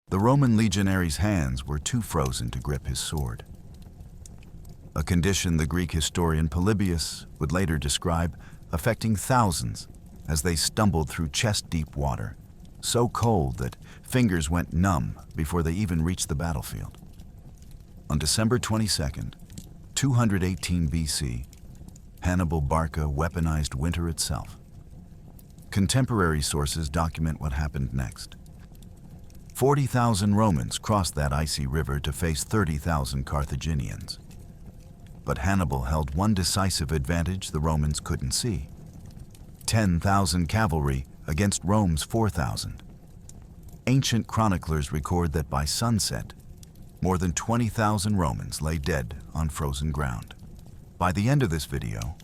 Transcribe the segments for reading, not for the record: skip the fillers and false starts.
The Roman legionary's hands were too frozen to grip his sword, a condition the Greek historian Polybius would later describe affecting thousands as they stumbled through chest-deep water, so cold that fingers went numb before they even reached the battlefield. On December 22nd, 218 BC, Hannibal Barca weaponized winter itself. Contemporary sources document what happened next. 40,000 Romans crossed that icy river to face 30,000 Carthaginians. But Hannibal held one decisive advantage the Romans couldn't see: 10,000 cavalry against Rome's 4,000. Ancient chroniclers record that by sunset, more than 20,000 Romans lay dead on frozen ground. By the end of this video,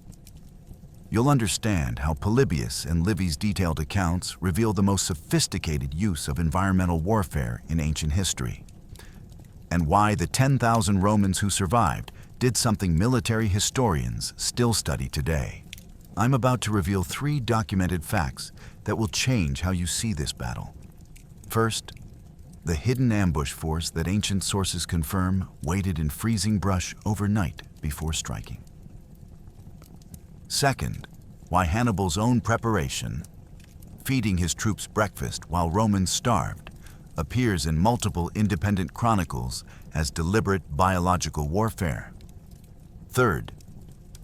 you'll understand how Polybius and Livy's detailed accounts reveal the most sophisticated use of environmental warfare in ancient history, and why the 10,000 Romans who survived did something military historians still study today. I'm about to reveal 3 documented facts that will change how you see this battle. First, the hidden ambush force that ancient sources confirm waited in freezing brush overnight before striking. Second, why Hannibal's own preparation, feeding his troops breakfast while Romans starved, appears in multiple independent chronicles as deliberate biological warfare. Third,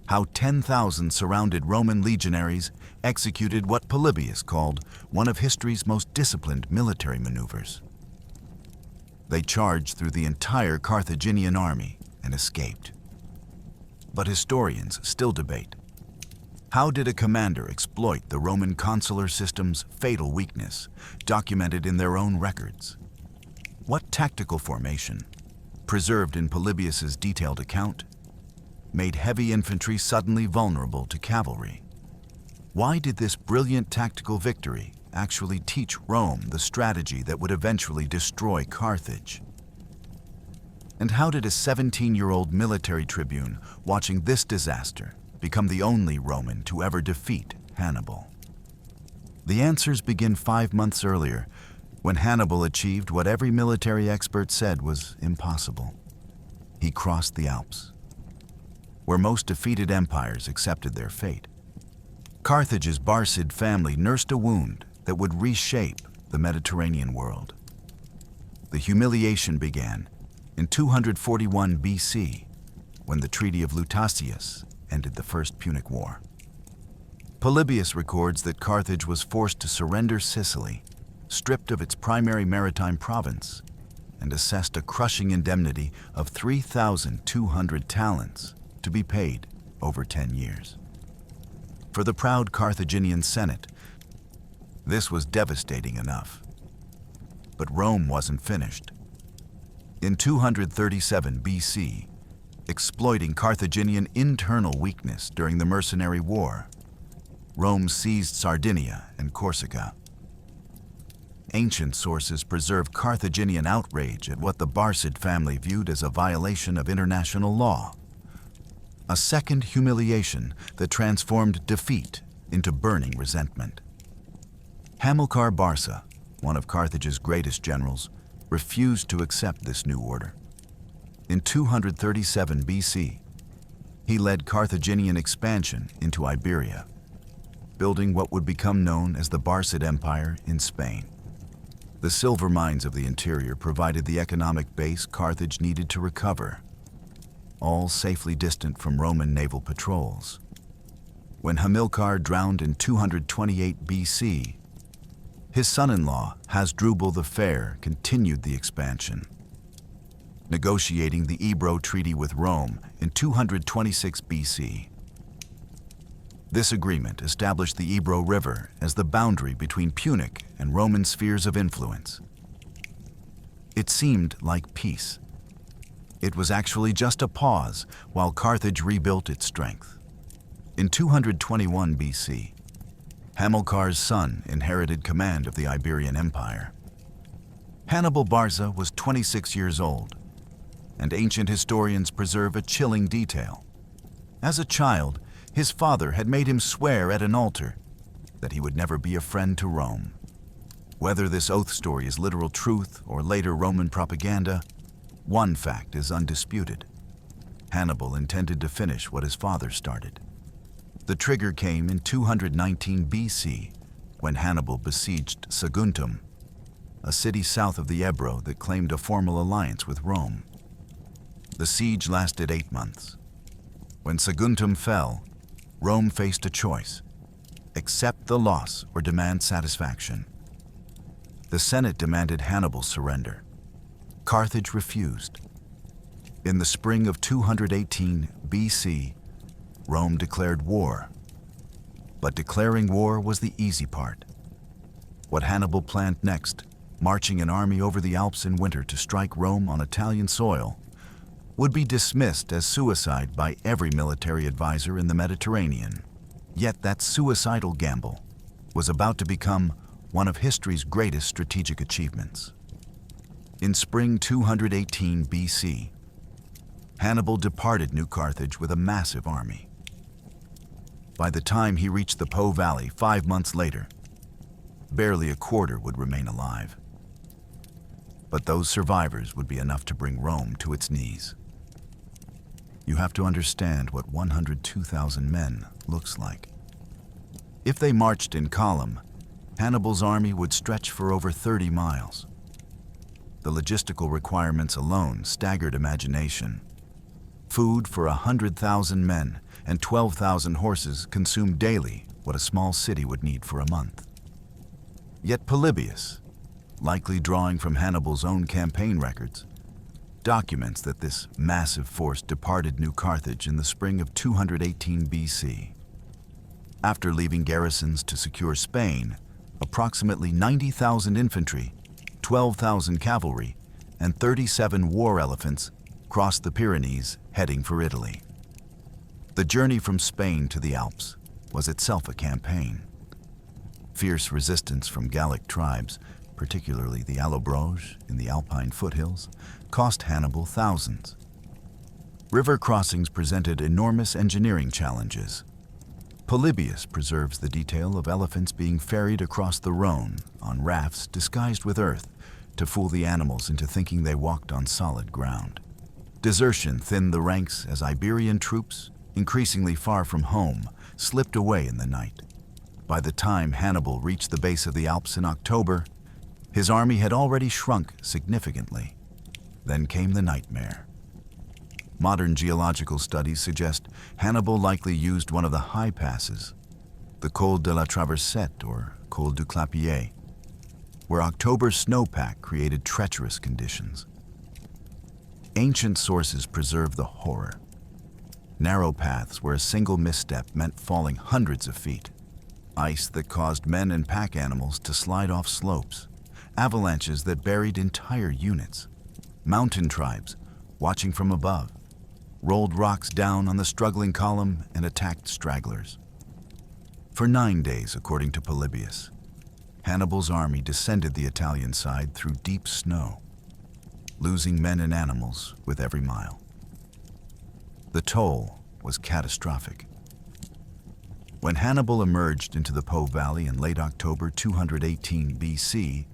how 10,000 surrounded Roman legionaries executed what Polybius called one of history's most disciplined military maneuvers. They charged through the entire Carthaginian army and escaped. But historians still debate: how did a commander exploit the Roman consular system's fatal weakness, documented in their own records? What tactical formation, preserved in Polybius's detailed account, made heavy infantry suddenly vulnerable to cavalry? Why did this brilliant tactical victory actually teach Rome the strategy that would eventually destroy Carthage? And how did a 17-year-old military tribune watching this disaster become the only Roman to ever defeat Hannibal? The answers begin 5 months earlier, when Hannibal achieved what every military expert said was impossible. He crossed the Alps, where most defeated empires accepted their fate. Carthage's Barcid family nursed a wound that would reshape the Mediterranean world. The humiliation began in 241 BC, when the Treaty of Lutatius ended the First Punic War. Polybius records that Carthage was forced to surrender Sicily, stripped of its primary maritime province, and assessed a crushing indemnity of 3,200 talents to be paid over 10 years. For the proud Carthaginian Senate, this was devastating enough. But Rome wasn't finished. In 237 BC, exploiting Carthaginian internal weakness during the Mercenary War, Rome seized Sardinia and Corsica. Ancient sources preserve Carthaginian outrage at what the Barcid family viewed as a violation of international law, a second humiliation that transformed defeat into burning resentment. Hamilcar Barca, one of Carthage's greatest generals, refused to accept this new order. In 237 BC, he led Carthaginian expansion into Iberia, building what would become known as the Barcid Empire in Spain. The silver mines of the interior provided the economic base Carthage needed to recover, all safely distant from Roman naval patrols. When Hamilcar drowned in 228 BC, his son-in-law, Hasdrubal the Fair, continued the expansion, negotiating the Ebro Treaty with Rome in 226 BC. This agreement established the Ebro River as the boundary between Punic and Roman spheres of influence. It seemed like peace. It was actually just a pause while Carthage rebuilt its strength. In 221 BC, Hamilcar's son inherited command of the Iberian Empire. Hannibal Barca was 26 years old, and ancient historians preserve a chilling detail. As a child, his father had made him swear at an altar that he would never be a friend to Rome. Whether this oath story is literal truth or later Roman propaganda, one fact is undisputed. Hannibal intended to finish what his father started. The trigger came in 219 BC, when Hannibal besieged Saguntum, a city south of the Ebro that claimed a formal alliance with Rome. The siege lasted 8 months. When Saguntum fell, Rome faced a choice: accept the loss or demand satisfaction. The Senate demanded Hannibal's surrender. Carthage refused. In the spring of 218 BC, Rome declared war. But declaring war was the easy part. What Hannibal planned next, marching an army over the Alps in winter to strike Rome on Italian soil, would be dismissed as suicide by every military advisor in the Mediterranean. Yet that suicidal gamble was about to become one of history's greatest strategic achievements. In spring 218 BC, Hannibal departed New Carthage with a massive army. By the time he reached the Po Valley 5 months later, barely a quarter would remain alive. But those survivors would be enough to bring Rome to its knees. You have to understand what 102,000 men looks like. If they marched in column, Hannibal's army would stretch for over 30 miles. The logistical requirements alone staggered imagination. Food for 100,000 men and 12,000 horses consumed daily what a small city would need for a month. Yet Polybius, likely drawing from Hannibal's own campaign records, documents that this massive force departed New Carthage in the spring of 218 BC. After leaving garrisons to secure Spain, approximately 90,000 infantry, 12,000 cavalry, and 37 war elephants crossed the Pyrenees heading for Italy. The journey from Spain to the Alps was itself a campaign. Fierce resistance from Gallic tribes, particularly the Allobroges in the Alpine foothills, cost Hannibal thousands. River crossings presented enormous engineering challenges. Polybius preserves the detail of elephants being ferried across the Rhone on rafts disguised with earth to fool the animals into thinking they walked on solid ground. Desertion thinned the ranks as Iberian troops, increasingly far from home, slipped away in the night. By the time Hannibal reached the base of the Alps in October, his army had already shrunk significantly. Then came the nightmare. Modern geological studies suggest Hannibal likely used one of the high passes, the Col de la Traversette or Col du Clapier, where October's snowpack created treacherous conditions. Ancient sources preserve the horror. Narrow paths where a single misstep meant falling hundreds of feet. Ice that caused men and pack animals to slide off slopes. Avalanches that buried entire units. Mountain tribes, watching from above, rolled rocks down on the struggling column and attacked stragglers. For 9 days, according to Polybius, Hannibal's army descended the Italian side through deep snow, losing men and animals with every mile. The toll was catastrophic. When Hannibal emerged into the Po Valley in late October 218 BC,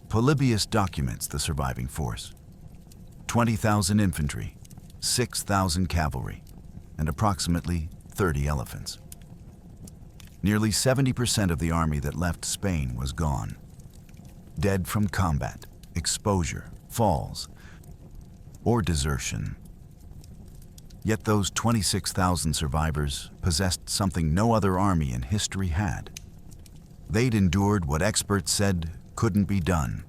Polybius documents the surviving force: 20,000 infantry, 6,000 cavalry, and approximately 30 elephants. Nearly 70% of the army that left Spain was gone. Dead from combat, exposure, falls, or desertion. Yet those 26,000 survivors possessed something no other army in history had. They'd endured what experts said couldn't be done.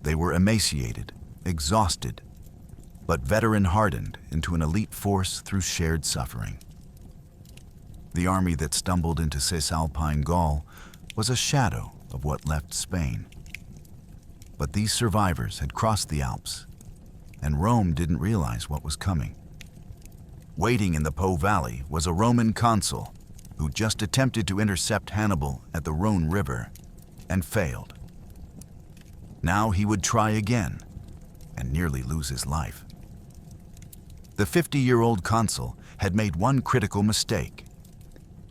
They were emaciated, exhausted, but veteran-hardened into an elite force through shared suffering. The army that stumbled into Cisalpine Gaul was a shadow of what left Spain. But these survivors had crossed the Alps, and Rome didn't realize what was coming. Waiting in the Po Valley was a Roman consul who just attempted to intercept Hannibal at the Rhone River and failed. Now he would try again and nearly lose his life. The 50-year-old consul had made one critical mistake.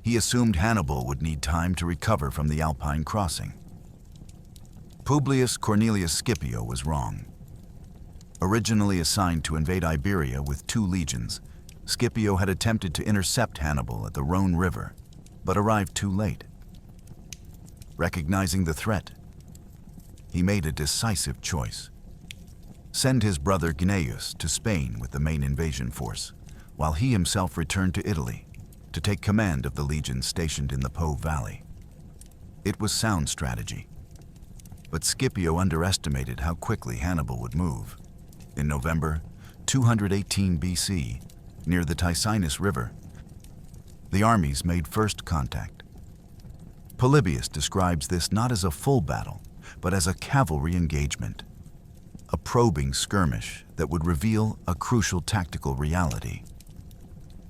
He assumed Hannibal would need time to recover from the Alpine crossing. Publius Cornelius Scipio was wrong. Originally assigned to invade Iberia with 2 legions, Scipio had attempted to intercept Hannibal at the Rhone River, but arrived too late. Recognizing the threat, he made a decisive choice. Send his brother Gnaeus to Spain with the main invasion force, while he himself returned to Italy to take command of the legions stationed in the Po Valley. It was sound strategy, but Scipio underestimated how quickly Hannibal would move. In November 218 BC, near the Ticinus River, the armies made first contact. Polybius describes this not as a full battle, but as a cavalry engagement, a probing skirmish that would reveal a crucial tactical reality.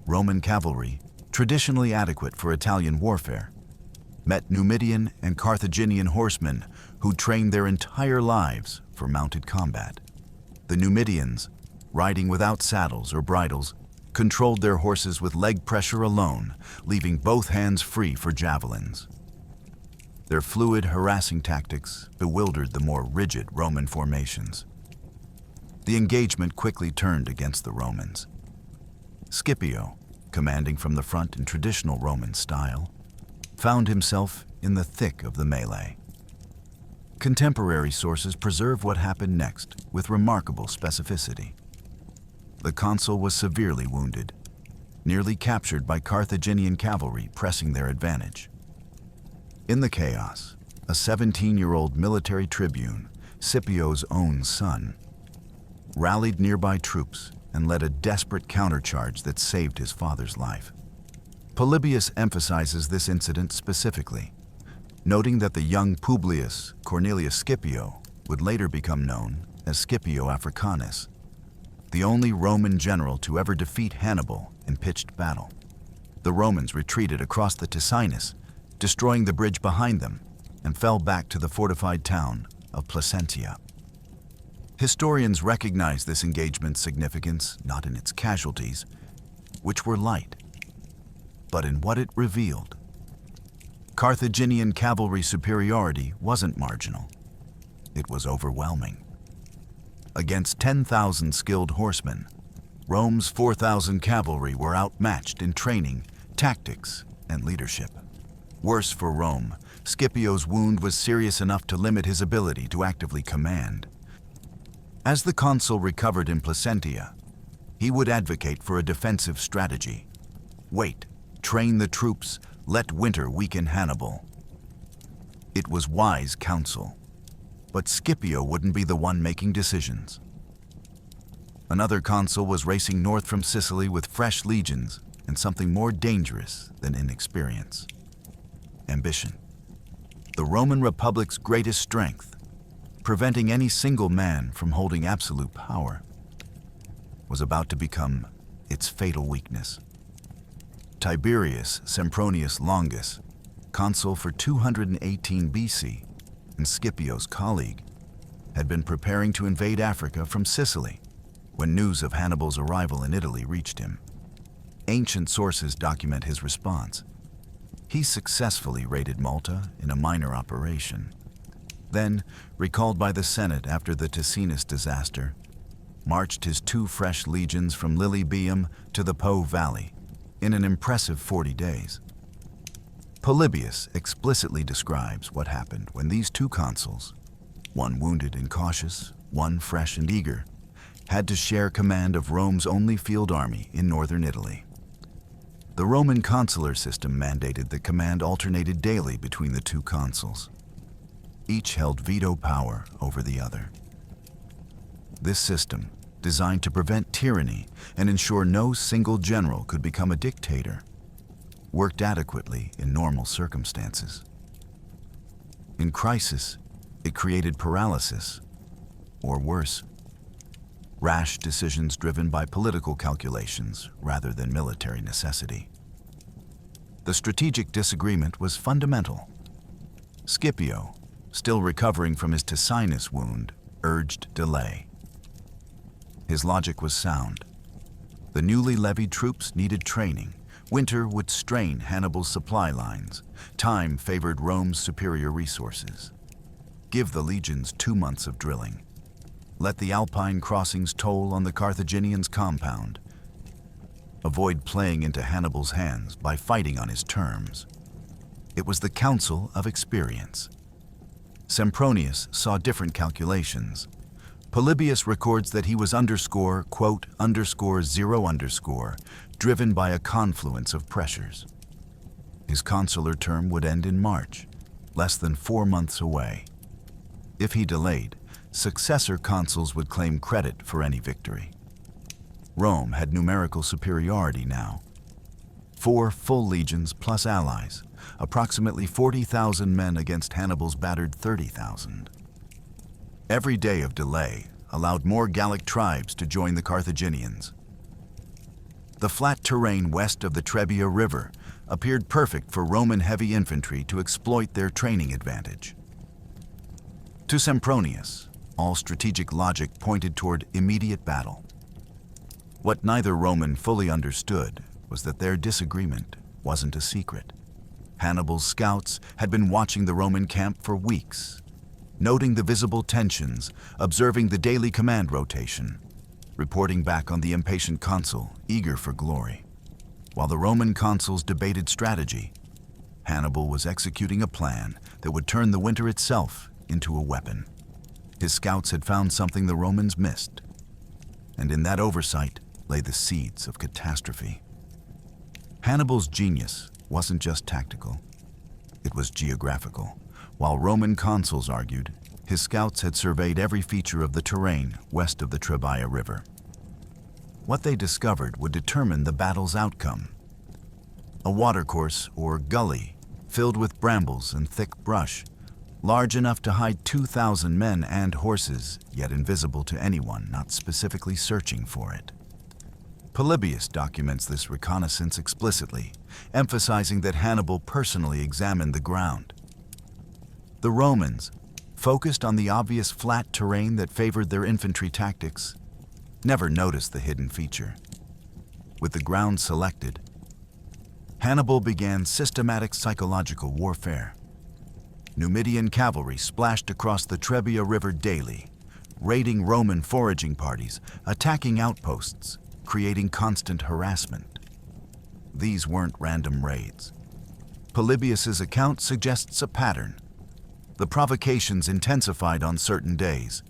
Roman cavalry, traditionally adequate for Italian warfare, met Numidian and Carthaginian horsemen who trained their entire lives for mounted combat. The Numidians, riding without saddles or bridles, controlled their horses with leg pressure alone, leaving both hands free for javelins. Their fluid, harassing tactics bewildered the more rigid Roman formations. The engagement quickly turned against the Romans. Scipio, commanding from the front in traditional Roman style, found himself in the thick of the melee. Contemporary sources preserve what happened next with remarkable specificity. The consul was severely wounded, nearly captured by Carthaginian cavalry pressing their advantage. In the chaos, a 17-year-old military tribune, Scipio's own son, rallied nearby troops and led a desperate countercharge that saved his father's life. Polybius emphasizes this incident specifically, noting that the young Publius Cornelius Scipio would later become known as Scipio Africanus, the only Roman general to ever defeat Hannibal in pitched battle. The Romans retreated across the Ticinus, destroying the bridge behind them, and fell back to the fortified town of Placentia. Historians recognize this engagement's significance not in its casualties, which were light, but in what it revealed. Carthaginian cavalry superiority wasn't marginal. It was overwhelming. Against 10,000 skilled horsemen, Rome's 4,000 cavalry were outmatched in training, tactics, and leadership. Worse for Rome, Scipio's wound was serious enough to limit his ability to actively command. As the consul recovered in Placentia, he would advocate for a defensive strategy. Wait, train the troops, let winter weaken Hannibal. It was wise counsel, but Scipio wouldn't be the one making decisions. Another consul was racing north from Sicily with fresh legions and something more dangerous than inexperience: ambition. The Roman Republic's greatest strength, preventing any single man from holding absolute power, was about to become its fatal weakness. Tiberius Sempronius Longus, consul for 218 BC, and Scipio's colleague, had been preparing to invade Africa from Sicily when news of Hannibal's arrival in Italy reached him. Ancient sources document his response. He successfully raided Malta in a minor operation. Then, recalled by the Senate after the Ticinus disaster, marched his 2 fresh legions from Lilybaeum to the Po Valley in an impressive 40 days. Polybius explicitly describes what happened when these 2 consuls, one wounded and cautious, one fresh and eager, had to share command of Rome's only field army in northern Italy. The Roman consular system mandated that command alternated daily between the 2 consuls. Each held veto power over the other. This system, designed to prevent tyranny and ensure no single general could become a dictator, worked adequately in normal circumstances. In crisis, it created paralysis, or worse, rash decisions driven by political calculations rather than military necessity. The strategic disagreement was fundamental. Scipio, still recovering from his Ticinus wound, urged delay. His logic was sound. The newly levied troops needed training. Winter would strain Hannibal's supply lines. Time favored Rome's superior resources. Give the legions 2 months of drilling. Let the Alpine crossings toll on the Carthaginians' compound. Avoid playing into Hannibal's hands by fighting on his terms. It was the counsel of experience. Sempronius saw different calculations. Polybius records that he was quote, _0_, driven by a confluence of pressures. His consular term would end in March, less than 4 months away. If he delayed, successor consuls would claim credit for any victory. Rome had numerical superiority now. 4 full legions plus allies, approximately 40,000 men against Hannibal's battered 30,000. Every day of delay allowed more Gallic tribes to join the Carthaginians. The flat terrain west of the Trebia River appeared perfect for Roman heavy infantry to exploit their training advantage. To Sempronius, all strategic logic pointed toward immediate battle. What neither Roman fully understood was that their disagreement wasn't a secret. Hannibal's scouts had been watching the Roman camp for weeks, noting the visible tensions, observing the daily command rotation, reporting back on the impatient consul, eager for glory. While the Roman consuls debated strategy, Hannibal was executing a plan that would turn the winter itself into a weapon. His scouts had found something the Romans missed, and in that oversight lay the seeds of catastrophe. Hannibal's genius wasn't just tactical, it was geographical. While Roman consuls argued, his scouts had surveyed every feature of the terrain west of the Trebia River. What they discovered would determine the battle's outcome. A watercourse, or gully, filled with brambles and thick brush, large enough to hide 2,000 men and horses, yet invisible to anyone not specifically searching for it. Polybius documents this reconnaissance explicitly, emphasizing that Hannibal personally examined the ground. The Romans, focused on the obvious flat terrain that favored their infantry tactics, never noticed the hidden feature. With the ground selected, Hannibal began systematic psychological warfare. Numidian cavalry splashed across the Trebia River daily, raiding Roman foraging parties, attacking outposts, creating constant harassment. These weren't random raids. Polybius's account suggests a pattern. The provocations intensified on certain days,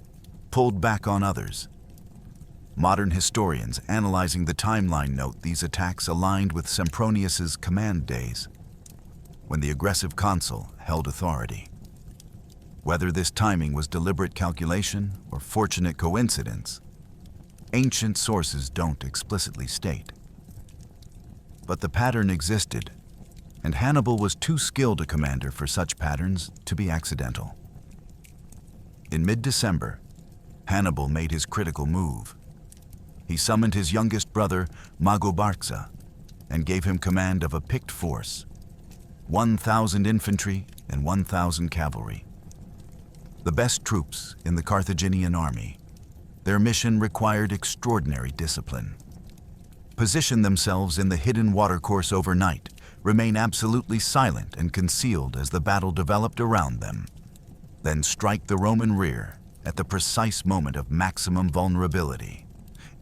pulled back on others. Modern historians analyzing the timeline note these attacks aligned with Sempronius's command days, when the aggressive consul held authority. Whether this timing was deliberate calculation or fortunate coincidence, ancient sources don't explicitly state. But the pattern existed, and Hannibal was too skilled a commander for such patterns to be accidental. In mid-December, Hannibal made his critical move. He summoned his youngest brother, Hannibal Barca, and gave him command of a picked force, 1,000 infantry and 1,000 cavalry. The best troops in the Carthaginian army. Their mission required extraordinary discipline. Position themselves in the hidden watercourse overnight, remain absolutely silent and concealed as the battle developed around them, then strike the Roman rear at the precise moment of maximum vulnerability.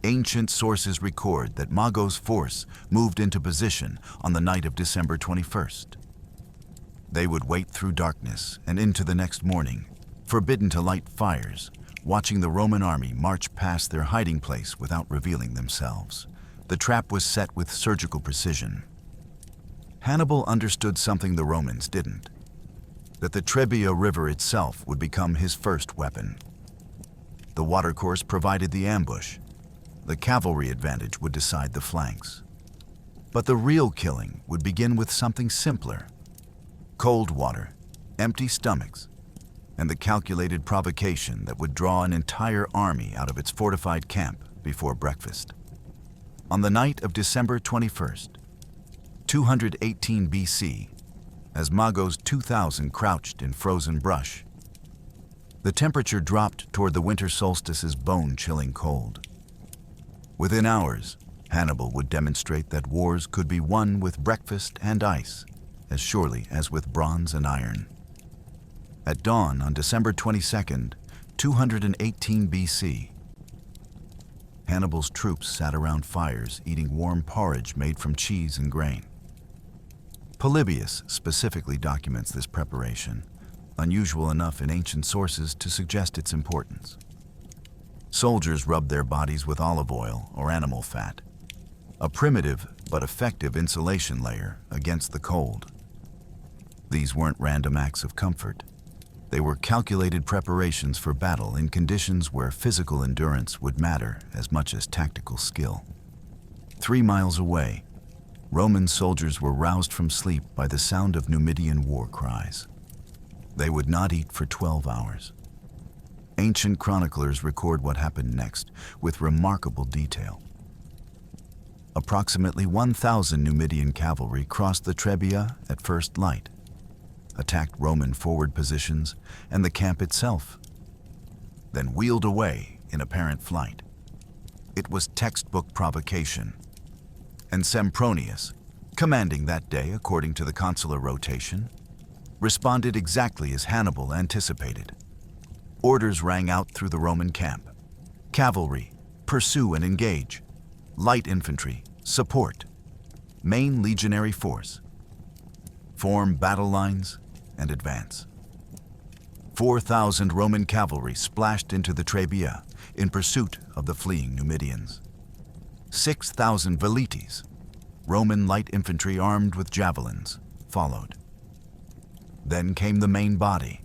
Ancient sources record that Mago's force moved into position on the night of December 21st. They would wait through darkness and into the next morning, forbidden to light fires, watching the Roman army march past their hiding place without revealing themselves. The trap was set with surgical precision. Hannibal understood something the Romans didn't, that the Trebia River itself would become his first weapon. The watercourse provided the ambush. The cavalry advantage would decide the flanks. But the real killing would begin with something simpler: cold water, empty stomachs, and the calculated provocation that would draw an entire army out of its fortified camp before breakfast. On the night of December 21st, 218 BC, as Mago's 2,000 crouched in frozen brush, the temperature dropped toward the winter solstice's bone-chilling cold. Within hours, Hannibal would demonstrate that wars could be won with breakfast and ice, as surely as with bronze and iron. At dawn on December 22nd, 218 BC, Hannibal's troops sat around fires eating warm porridge made from cheese and grain. Polybius specifically documents this preparation, unusual enough in ancient sources to suggest its importance. Soldiers rubbed their bodies with olive oil or animal fat, a primitive but effective insulation layer against the cold. These weren't random acts of comfort. They were calculated preparations for battle in conditions where physical endurance would matter as much as tactical skill. 3 miles away, Roman soldiers were roused from sleep by the sound of Numidian war cries. They would not eat for 12 hours. Ancient chroniclers record what happened next with remarkable detail. Approximately 1,000 Numidian cavalry crossed the Trebia at first light, attacked Roman forward positions and the camp itself, then wheeled away in apparent flight. It was textbook provocation, and Sempronius, commanding that day according to the consular rotation, responded exactly as Hannibal anticipated. Orders rang out through the Roman camp. Cavalry, pursue and engage. Light infantry, support. Main legionary force, form battle lines and advance. 4,000 Roman cavalry splashed into the Trebia in pursuit of the fleeing Numidians. 6,000 velites, Roman light infantry armed with javelins, followed. Then came the main body.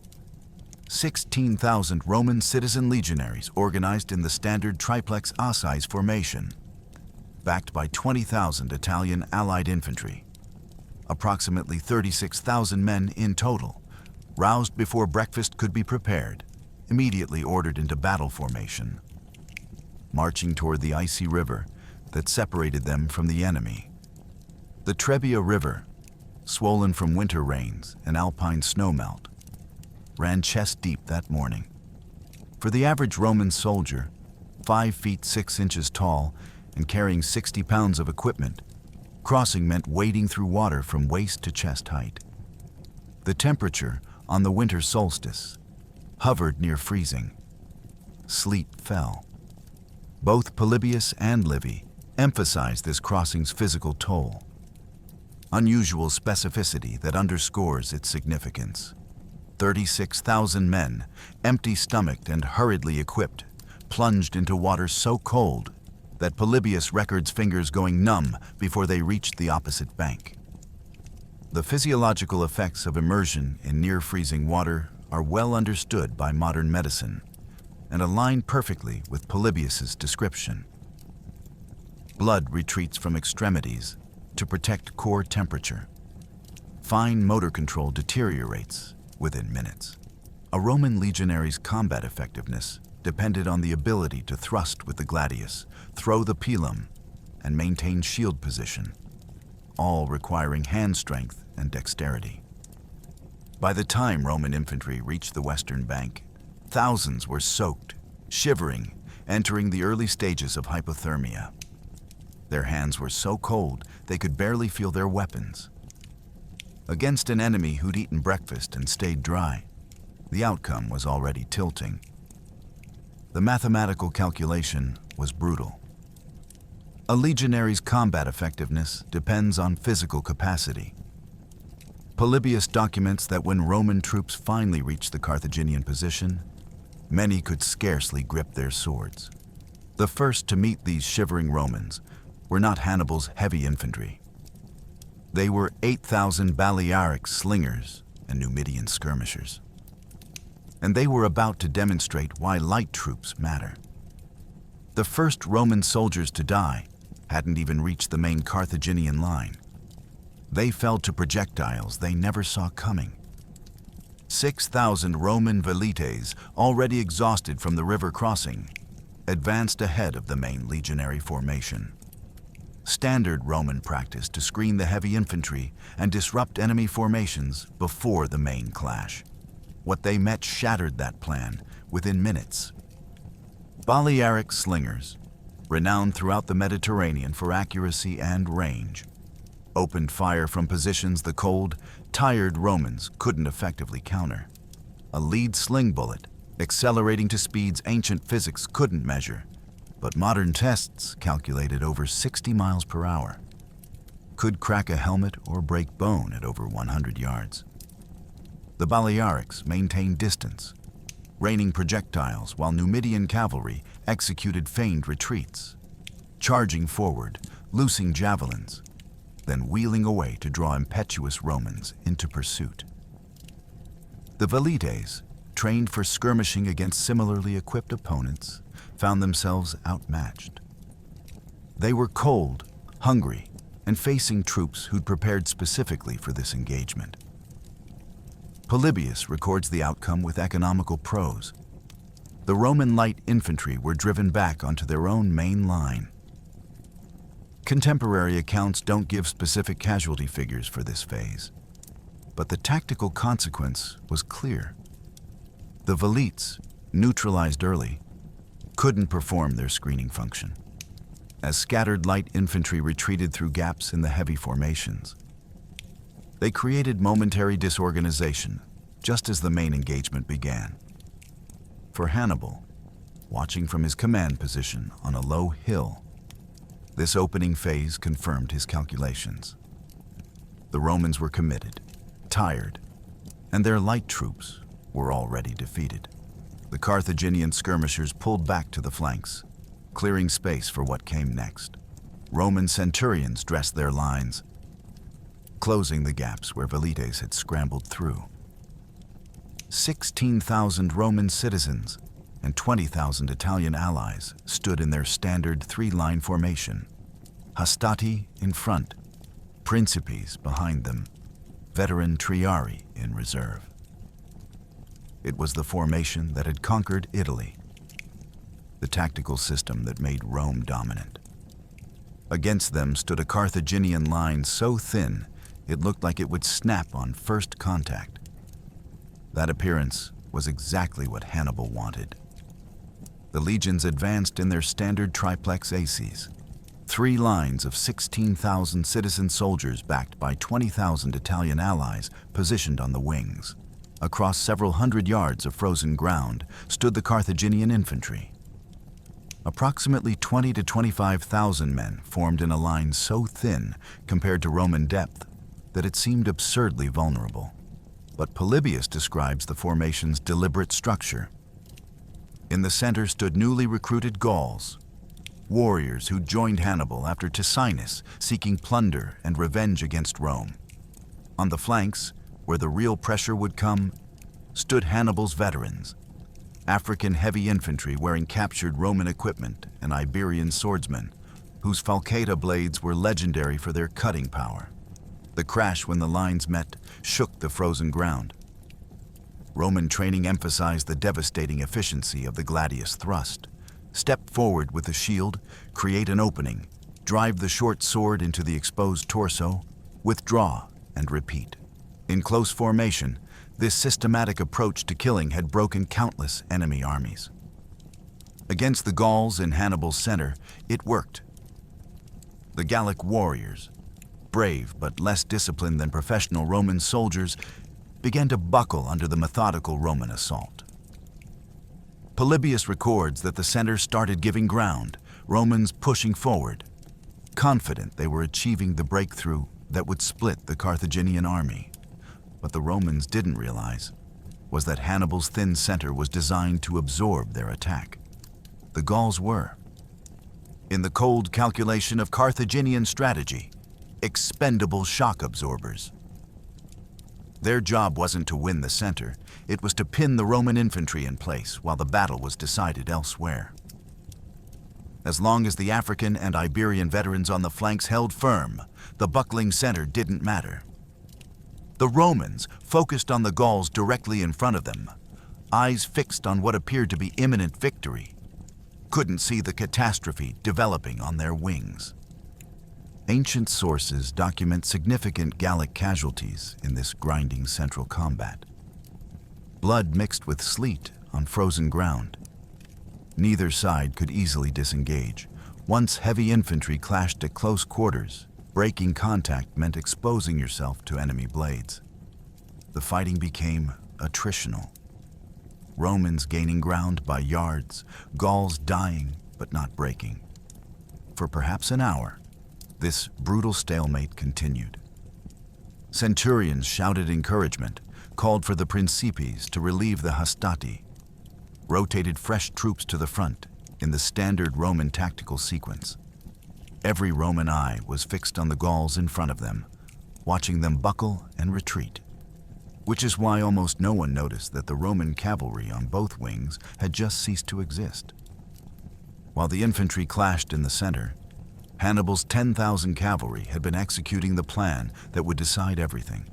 16,000 Roman citizen legionaries organized in the standard triplex assays formation, backed by 20,000 Italian allied infantry. Approximately 36,000 men in total, roused before breakfast could be prepared, immediately ordered into battle formation, marching toward the icy river that separated them from the enemy. The Trebia River, swollen from winter rains and alpine snowmelt, ran chest-deep that morning. For the average Roman soldier, 5 feet 6 inches tall and carrying 60 pounds of equipment, crossing meant wading through water from waist to chest height. The temperature on the winter solstice hovered near freezing. Sleet fell. Both Polybius and Livy emphasize this crossing's physical toll, unusual specificity that underscores its significance. 36,000 men, empty-stomached and hurriedly equipped, plunged into water so cold that Polybius records fingers going numb before they reached the opposite bank. The physiological effects of immersion in near-freezing water are well understood by modern medicine and align perfectly with Polybius's description. Blood retreats from extremities to protect core temperature. Fine motor control deteriorates within minutes. A Roman legionary's combat effectiveness depended on the ability to thrust with the gladius, throw the pilum, and maintain shield position, all requiring hand strength and dexterity. By the time Roman infantry reached the western bank, thousands were soaked, shivering, entering the early stages of hypothermia. Their hands were so cold they could barely feel their weapons. Against an enemy who'd eaten breakfast and stayed dry, the outcome was already tilting. The mathematical calculation was brutal. A legionary's combat effectiveness depends on physical capacity. Polybius documents that when Roman troops finally reached the Carthaginian position, many could scarcely grip their swords. The first to meet these shivering Romans were not Hannibal's heavy infantry. They were 8,000 Balearic slingers and Numidian skirmishers. And they were about to demonstrate why light troops matter. The first Roman soldiers to die hadn't even reached the main Carthaginian line. They fell to projectiles they never saw coming. 6,000 Roman velites, already exhausted from the river crossing, advanced ahead of the main legionary formation. Standard Roman practice to screen the heavy infantry and disrupt enemy formations before the main clash. What they met shattered that plan within minutes. Balearic slingers, renowned throughout the Mediterranean for accuracy and range, opened fire from positions the cold, tired Romans couldn't effectively counter. a lead sling bullet, accelerating to speeds ancient physics couldn't measure, but modern tests calculated over 60 miles per hour. Could crack a helmet or break bone at over 100 yards. The Balearics maintained distance, raining projectiles while Numidian cavalry executed feigned retreats, charging forward, loosing javelins, then wheeling away to draw impetuous Romans into pursuit. The Velites, trained for skirmishing against similarly equipped opponents, found themselves outmatched. They were cold, hungry, and facing troops who'd prepared specifically for this engagement. Polybius records the outcome with economical prose. The Roman light infantry were driven back onto their own main line. Contemporary accounts don't give specific casualty figures for this phase, but the tactical consequence was clear. The Velites, neutralized early, couldn't perform their screening function. As scattered light infantry retreated through gaps in the heavy formations, they created momentary disorganization just as the main engagement began. For Hannibal, watching from his command position on a low hill, this opening phase confirmed his calculations. The Romans were committed, tired, and their light troops were already defeated. The Carthaginian skirmishers pulled back to the flanks, clearing space for what came next. Roman centurions dressed their lines, closing the gaps where Velites had scrambled through. 16,000 Roman citizens and 20,000 Italian allies stood in their standard three-line formation, hastati in front, principes behind them, veteran triarii in reserve. It was the formation that had conquered Italy, the tactical system that made Rome dominant. Against them stood a Carthaginian line so thin it looked like it would snap on first contact. That appearance was exactly what Hannibal wanted. The legions advanced in their standard triplex aces, 3 lines of 16,000 citizen soldiers backed by 20,000 Italian allies positioned on the wings. Across several hundred yards of frozen ground stood the Carthaginian infantry. Approximately 20 to 25,000 men formed in a line so thin compared to Roman depth that it seemed absurdly vulnerable. But Polybius describes the formation's deliberate structure. In the center stood newly recruited Gauls, warriors who joined Hannibal after Ticinus, seeking plunder and revenge against Rome. On the flanks, where the real pressure would come, stood Hannibal's veterans, African heavy infantry wearing captured Roman equipment and Iberian swordsmen, whose falcata blades were legendary for their cutting power. The crash when the lines met shook the frozen ground. Roman training emphasized the devastating efficiency of the gladius thrust. Step forward with the shield, create an opening, drive the short sword into the exposed torso, withdraw, and repeat. In close formation, this systematic approach to killing had broken countless enemy armies. Against the Gauls in Hannibal's center, it worked. The Gallic warriors, brave but less disciplined than professional Roman soldiers, began to buckle under the methodical Roman assault. Polybius records that the center started giving ground, Romans pushing forward, confident they were achieving the breakthrough that would split the Carthaginian army. What the Romans didn't realize was that Hannibal's thin center was designed to absorb their attack. The Gauls were, in the cold calculation of Carthaginian strategy, expendable shock absorbers. Their job wasn't to win the center, it was to pin the Roman infantry in place while the battle was decided elsewhere. As long as the African and Iberian veterans on the flanks held firm, the buckling center didn't matter. The Romans focused on the Gauls directly in front of them, eyes fixed on what appeared to be imminent victory, couldn't see the catastrophe developing on their wings. Ancient sources document significant Gallic casualties in this grinding central combat. Blood mixed with sleet on frozen ground. Neither side could easily disengage. Once heavy infantry clashed at close quarters, breaking contact meant exposing yourself to enemy blades. The fighting became attritional. Romans gaining ground by yards, Gauls dying but not breaking. For perhaps an hour, this brutal stalemate continued. Centurions shouted encouragement, called for the Principes to relieve the Hastati, rotated fresh troops to the front in the standard Roman tactical sequence. Every Roman eye was fixed on the Gauls in front of them, watching them buckle and retreat, which is why almost no one noticed that the Roman cavalry on both wings had just ceased to exist. While the infantry clashed in the center, Hannibal's 10,000 cavalry had been executing the plan that would decide everything.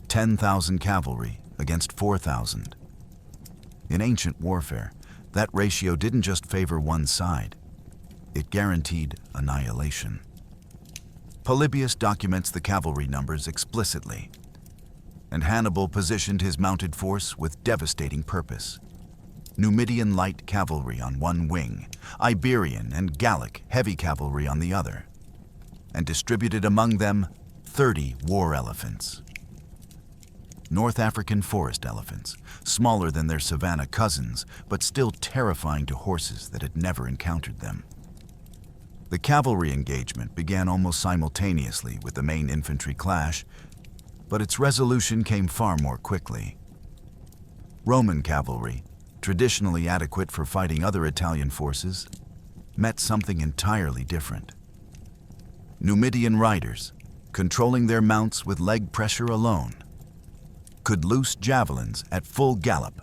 10,000 cavalry against 4,000. In ancient warfare, that ratio didn't just favor one side, it guaranteed annihilation. Polybius documents the cavalry numbers explicitly, and Hannibal positioned his mounted force with devastating purpose. Numidian light cavalry on one wing, Iberian and Gallic heavy cavalry on the other, and distributed among them 30 war elephants. North African forest elephants, smaller than their savanna cousins, but still terrifying to horses that had never encountered them. The cavalry engagement began almost simultaneously with the main infantry clash, but its resolution came far more quickly. Roman cavalry, traditionally adequate for fighting other Italian forces, met something entirely different. Numidian riders, controlling their mounts with leg pressure alone, could loose javelins at full gallop,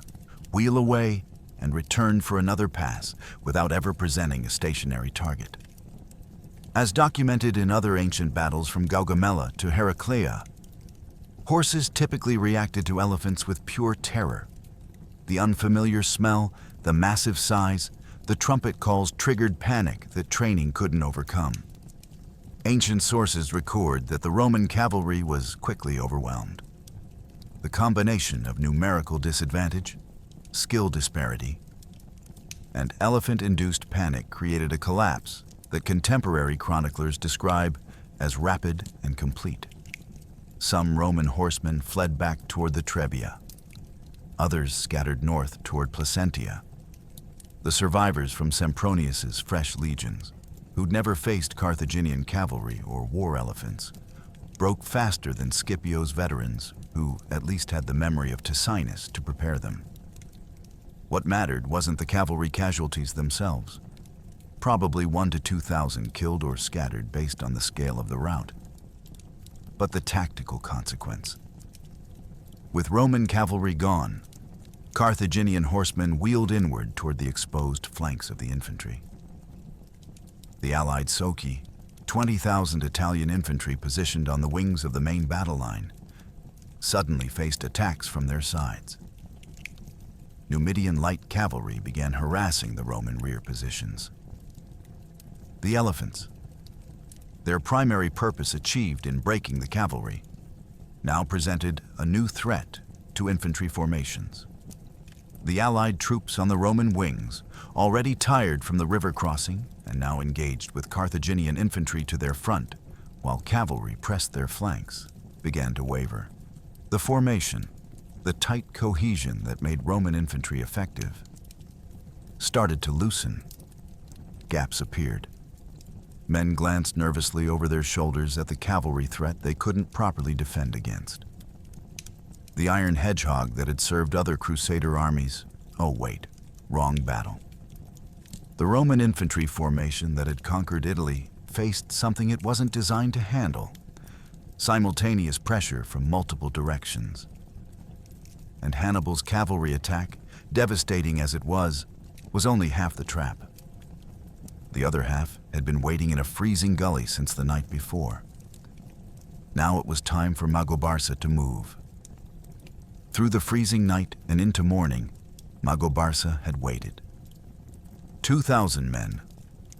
wheel away, and return for another pass without ever presenting a stationary target. As documented in other ancient battles from Gaugamela to Heraclea, horses typically reacted to elephants with pure terror. The unfamiliar smell, the massive size, the trumpet calls triggered panic that training couldn't overcome. Ancient sources record that the Roman cavalry was quickly overwhelmed. The combination of numerical disadvantage, skill disparity, and elephant-induced panic created a collapse that contemporary chroniclers describe as rapid and complete. Some Roman horsemen fled back toward the Trebia. Others scattered north toward Placentia. The survivors from Sempronius's fresh legions, who'd never faced Carthaginian cavalry or war elephants, broke faster than Scipio's veterans, who at least had the memory of Ticinus to prepare them. What mattered wasn't the cavalry casualties themselves, probably 1,000 to 2,000 killed or scattered based on the scale of the rout, but the tactical consequence. With Roman cavalry gone, Carthaginian horsemen wheeled inward toward the exposed flanks of the infantry. The allied Soci, 20,000 Italian infantry positioned on the wings of the main battle line, suddenly faced attacks from their sides. Numidian light cavalry began harassing the Roman rear positions. The elephants, their primary purpose achieved in breaking the cavalry, now presented a new threat to infantry formations. The Allied troops on the Roman wings, already tired from the river crossing and now engaged with Carthaginian infantry to their front, while cavalry pressed their flanks, began to waver. The formation, the tight cohesion that made Roman infantry effective, started to loosen. Gaps appeared. Men glanced nervously over their shoulders at the cavalry threat they couldn't properly defend against. The iron hedgehog that had served other Crusader armies, oh wait, wrong battle. The Roman infantry formation that had conquered Italy faced something it wasn't designed to handle: simultaneous pressure from multiple directions. And Hannibal's cavalry attack, devastating as it was only half the trap. The other half had been waiting in a freezing gully since the night before. Now it was time for Hannibal Barca to move. Through the freezing night and into morning, Hannibal Barca had waited. 2,000 men,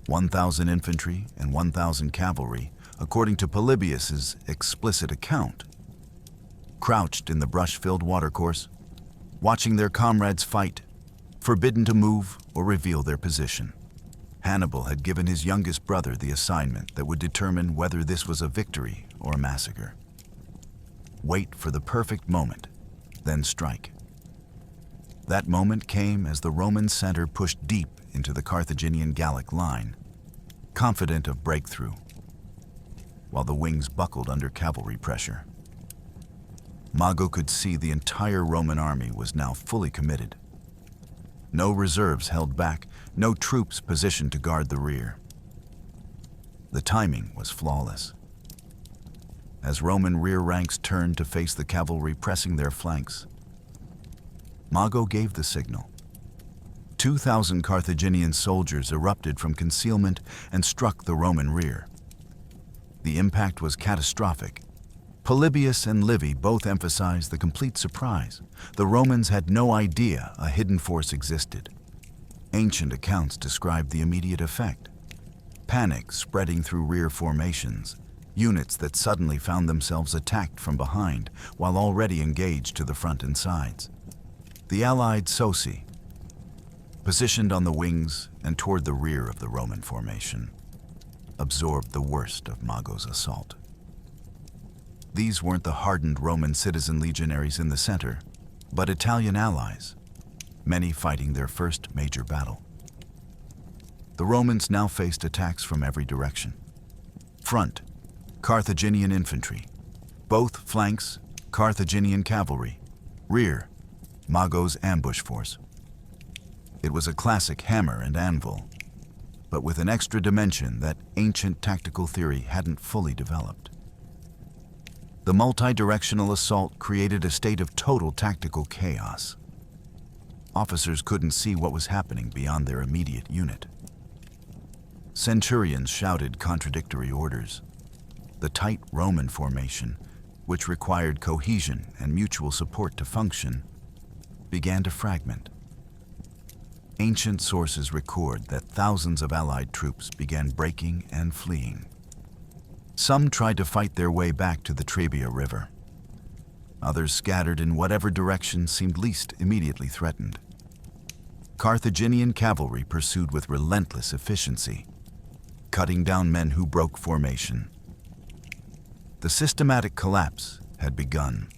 1,000 infantry, and 1,000 cavalry, according to Polybius's explicit account, crouched in the brush-filled watercourse, watching their comrades fight, forbidden to move or reveal their position. Hannibal had given his youngest brother the assignment that would determine whether this was a victory or a massacre. Wait for the perfect moment, then strike. That moment came as the Roman center pushed deep into the Carthaginian Gallic line, confident of breakthrough, while the wings buckled under cavalry pressure. Mago could see the entire Roman army was now fully committed. No reserves held back, no troops positioned to guard the rear. The timing was flawless. As Roman rear ranks turned to face the cavalry pressing their flanks, Mago gave the signal. 2,000 Carthaginian soldiers erupted from concealment and struck the Roman rear. The impact was catastrophic. Polybius and Livy both emphasized the complete surprise. The Romans had no idea a hidden force existed. Ancient accounts described the immediate effect. Panic spreading through rear formations, units that suddenly found themselves attacked from behind while already engaged to the front and sides. The allied Socii, positioned on the wings and toward the rear of the Roman formation, absorbed the worst of Mago's assault. These weren't the hardened Roman citizen legionaries in the center, but Italian allies, many fighting their first major battle. The Romans now faced attacks from every direction. Front, Carthaginian infantry. Both flanks, Carthaginian cavalry. Rear, Mago's ambush force. It was a classic hammer and anvil, but with an extra dimension that ancient tactical theory hadn't fully developed. The multi-directional assault created a state of total tactical chaos. Officers couldn't see what was happening beyond their immediate unit. Centurions shouted contradictory orders. The tight Roman formation, which required cohesion and mutual support to function, began to fragment. Ancient sources record that thousands of Allied troops began breaking and fleeing. Some tried to fight their way back to the Trebia River. Others scattered in whatever direction seemed least immediately threatened. Carthaginian cavalry pursued with relentless efficiency, cutting down men who broke formation. The systematic collapse had begun.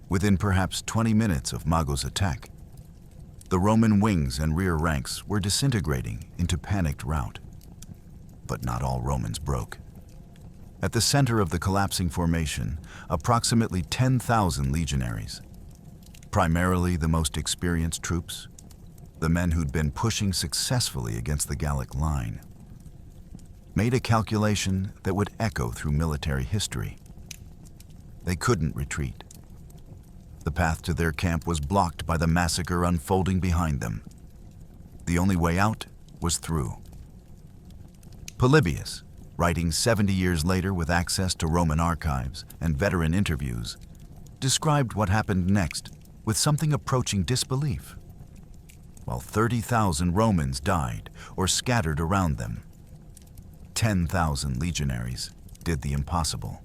Within perhaps 20 minutes of Mago's attack, the Roman wings and rear ranks were disintegrating into panicked rout. But not all Romans broke. At the center of the collapsing formation, approximately 10,000 legionaries, primarily the most experienced troops, the men who'd been pushing successfully against the Gallic line, made a calculation that would echo through military history. They couldn't retreat. The path to their camp was blocked by the massacre unfolding behind them. The only way out was through. Polybius, writing 70 years later with access to Roman archives and veteran interviews, described what happened next with something approaching disbelief. While 30,000 Romans died or scattered around them, 10,000 legionaries did the impossible.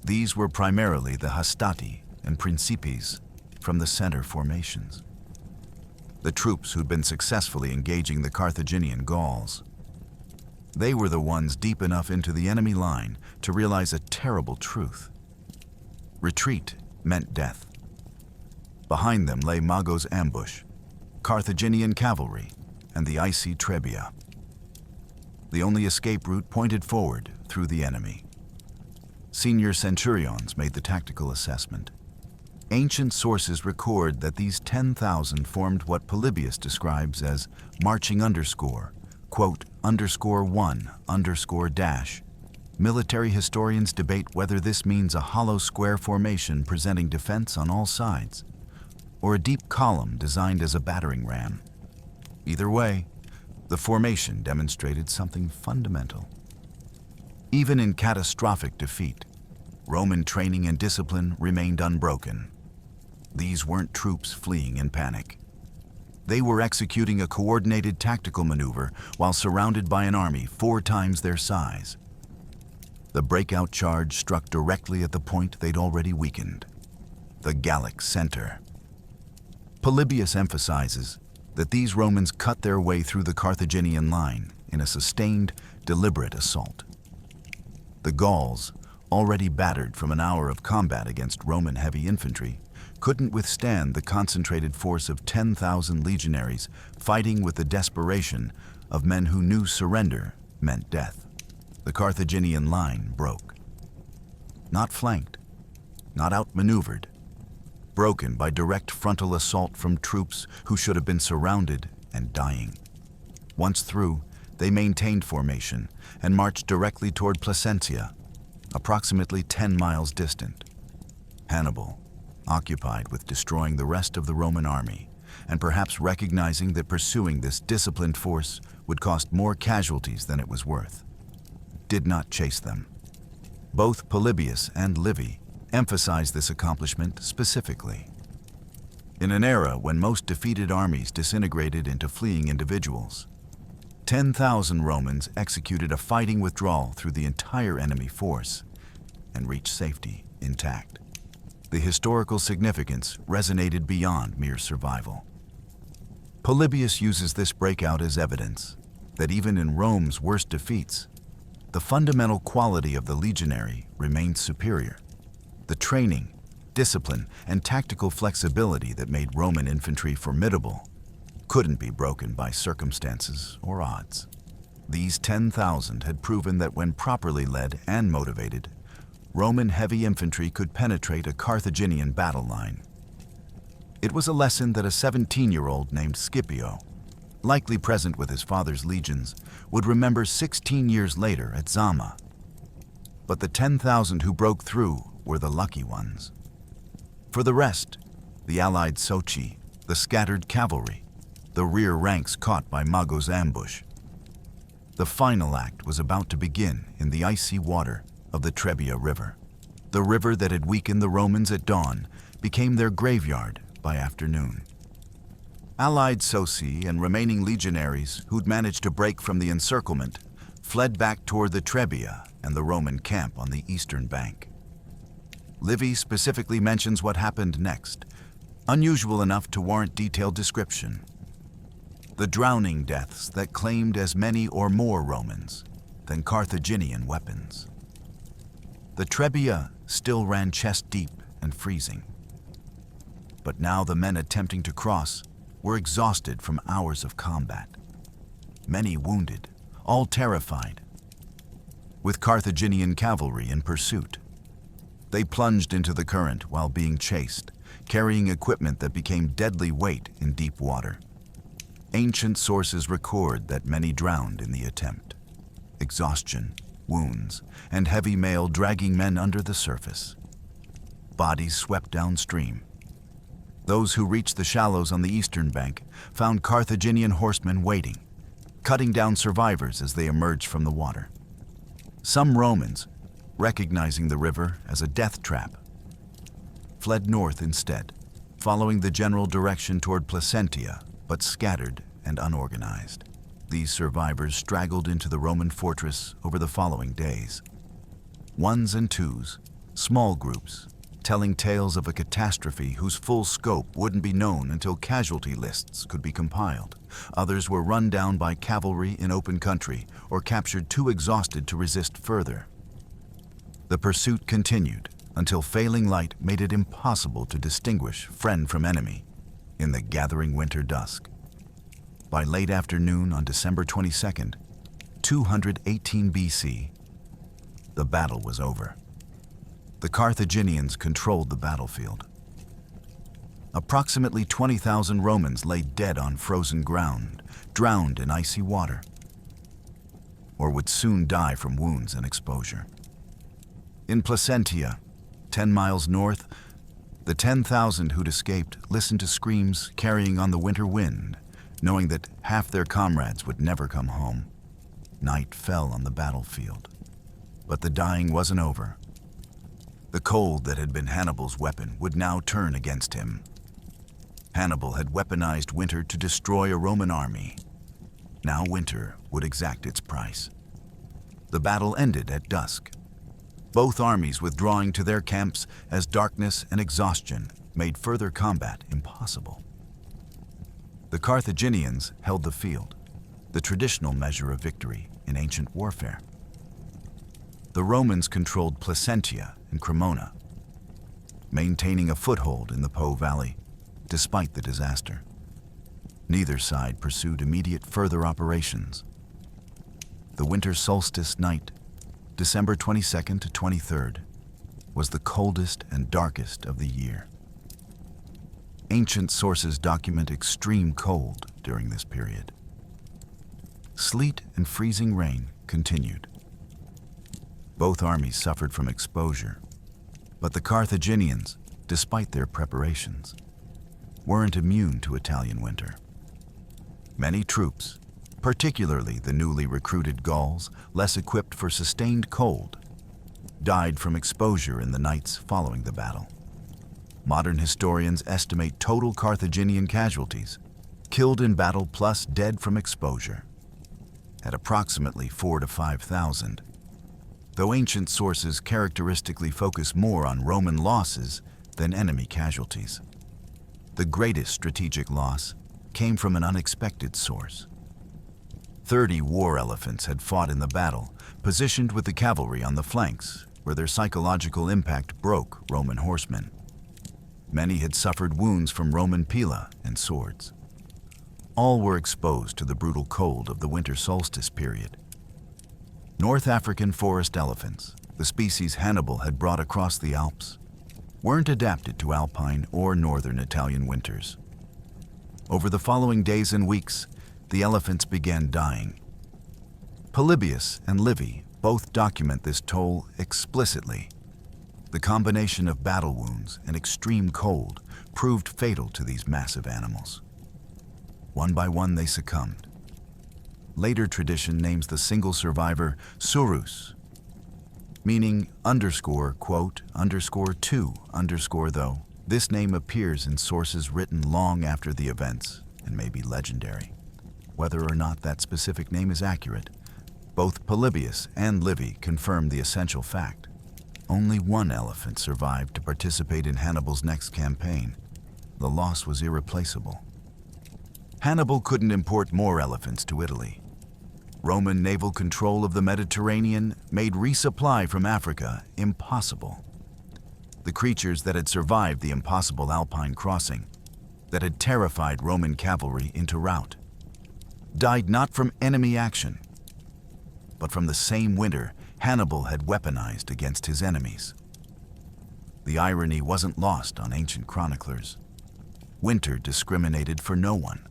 These were primarily the hastati and principes from the center formations, the troops who'd been successfully engaging the Carthaginian Gauls. They were the ones deep enough into the enemy line to realize a terrible truth. Retreat meant death. Behind them lay Mago's ambush, Carthaginian cavalry, and the icy Trebia. The only escape route pointed forward through the enemy. Senior centurions made the tactical assessment. Ancient sources record that these 10,000 formed what Polybius describes as marching underscore, quote, underscore one, underscore dash. Military historians debate whether this means a hollow square formation presenting defense on all sides, or a deep column designed as a battering ram. Either way, the formation demonstrated something fundamental. Even in catastrophic defeat, Roman training and discipline remained unbroken. These weren't troops fleeing in panic. They were executing a coordinated tactical maneuver while surrounded by an army 4 times their size. The breakout charge struck directly at the point they'd already weakened, the Gallic center. Polybius emphasizes that these Romans cut their way through the Carthaginian line in a sustained, deliberate assault. The Gauls, already battered from an hour of combat against Roman heavy infantry, couldn't withstand the concentrated force of 10,000 legionaries fighting with the desperation of men who knew surrender meant death. The Carthaginian line broke. Not flanked, not outmaneuvered, broken by direct frontal assault from troops who should have been surrounded and dying. Once through, they maintained formation and marched directly toward Placentia, approximately 10 miles distant. Hannibal, occupied with destroying the rest of the Roman army, and perhaps recognizing that pursuing this disciplined force would cost more casualties than it was worth, did not chase them. Both Polybius and Livy emphasize this accomplishment specifically. In an era when most defeated armies disintegrated into fleeing individuals, 10,000 Romans executed a fighting withdrawal through the entire enemy force and reached safety intact. The historical significance resonated beyond mere survival. Polybius uses this breakout as evidence that even in Rome's worst defeats, the fundamental quality of the legionary remained superior. The training, discipline, and tactical flexibility that made Roman infantry formidable couldn't be broken by circumstances or odds. These 10,000 had proven that when properly led and motivated, Roman heavy infantry could penetrate a Carthaginian battle line. It was a lesson that a 17-year-old named Scipio, likely present with his father's legions, would remember 16 years later at Zama. But the 10,000 who broke through were the lucky ones. For the rest, the allied Soci, the scattered cavalry, the rear ranks caught by Mago's ambush. The final act was about to begin in the icy water of the Trebia River. The river that had weakened the Romans at dawn became their graveyard by afternoon. Allied Soci and remaining legionaries who'd managed to break from the encirclement fled back toward the Trebia and the Roman camp on the eastern bank. Livy specifically mentions what happened next, unusual enough to warrant detailed description. The drowning deaths that claimed as many or more Romans than Carthaginian weapons. The Trebia still ran chest deep and freezing. But now the men attempting to cross were exhausted from hours of combat. Many wounded, all terrified. With Carthaginian cavalry in pursuit, they plunged into the current while being chased, carrying equipment that became deadly weight in deep water. Ancient sources record that many drowned in the attempt. Exhaustion, wounds, and heavy mail dragging men under the surface. Bodies swept downstream. Those who reached the shallows on the eastern bank found Carthaginian horsemen waiting, cutting down survivors as they emerged from the water. Some Romans, recognizing the river as a death trap, fled north instead, following the general direction toward Placentia, but scattered and unorganized. These survivors straggled into the Roman fortress over the following days. Ones and twos, small groups, telling tales of a catastrophe whose full scope wouldn't be known until casualty lists could be compiled. Others were run down by cavalry in open country or captured too exhausted to resist further. The pursuit continued until failing light made it impossible to distinguish friend from enemy in the gathering winter dusk. By late afternoon on December 22nd, 218 BC, the battle was over. The Carthaginians controlled the battlefield. Approximately 20,000 Romans lay dead on frozen ground, drowned in icy water, or would soon die from wounds and exposure. In Placentia, 10 miles north, the 10,000 who'd escaped listened to screams carrying on the winter wind, knowing that half their comrades would never come home. Night fell on the battlefield, but the dying wasn't over. The cold that had been Hannibal's weapon would now turn against him. Hannibal had weaponized winter to destroy a Roman army. Now winter would exact its price. The battle ended at dusk, both armies withdrawing to their camps as darkness and exhaustion made further combat impossible. The Carthaginians held the field, the traditional measure of victory in ancient warfare. The Romans controlled Placentia and Cremona. maintaining a foothold in the Po Valley despite the disaster. Neither side pursued immediate further operations. The winter solstice night, December 22nd to 23rd, was the coldest and darkest of the year. Ancient sources document extreme cold during this period. Sleet and freezing rain continued. Both armies suffered from exposure, but the Carthaginians, despite their preparations, weren't immune to Italian winter. Many troops, particularly the newly recruited Gauls, less equipped for sustained cold, died from exposure in the nights following the battle. Modern historians estimate total Carthaginian casualties, killed in battle plus dead from exposure, at approximately 4,000 to 5,000, though ancient sources characteristically focus more on Roman losses than enemy casualties. The greatest strategic loss came from an unexpected source. 30 war elephants had fought in the battle, positioned with the cavalry on the flanks, where their psychological impact broke Roman horsemen. Many had suffered wounds from Roman pila and swords. All were exposed to the brutal cold of the winter solstice period. North African forest elephants, the species Hannibal had brought across the Alps, weren't adapted to alpine or northern Italian winters. Over the following days and weeks, the elephants began dying. Polybius and Livy both document this toll explicitly. The combination of battle wounds and extreme cold proved fatal to these massive animals. One by one, they succumbed. Later tradition names the single survivor Surus, meaning quote, _2, though. This name appears in sources written long after the events and may be legendary. Whether or not that specific name is accurate, both Polybius and Livy confirm the essential fact. Only one elephant survived to participate in Hannibal's next campaign. The loss was irreplaceable. Hannibal couldn't import more elephants to Italy. Roman naval control of the Mediterranean made resupply from Africa impossible. The creatures that had survived the impossible Alpine crossing, that had terrified Roman cavalry into rout, died not from enemy action, but from the same winter Hannibal had weaponized against his enemies. The irony wasn't lost on ancient chroniclers. Winter discriminated for no one.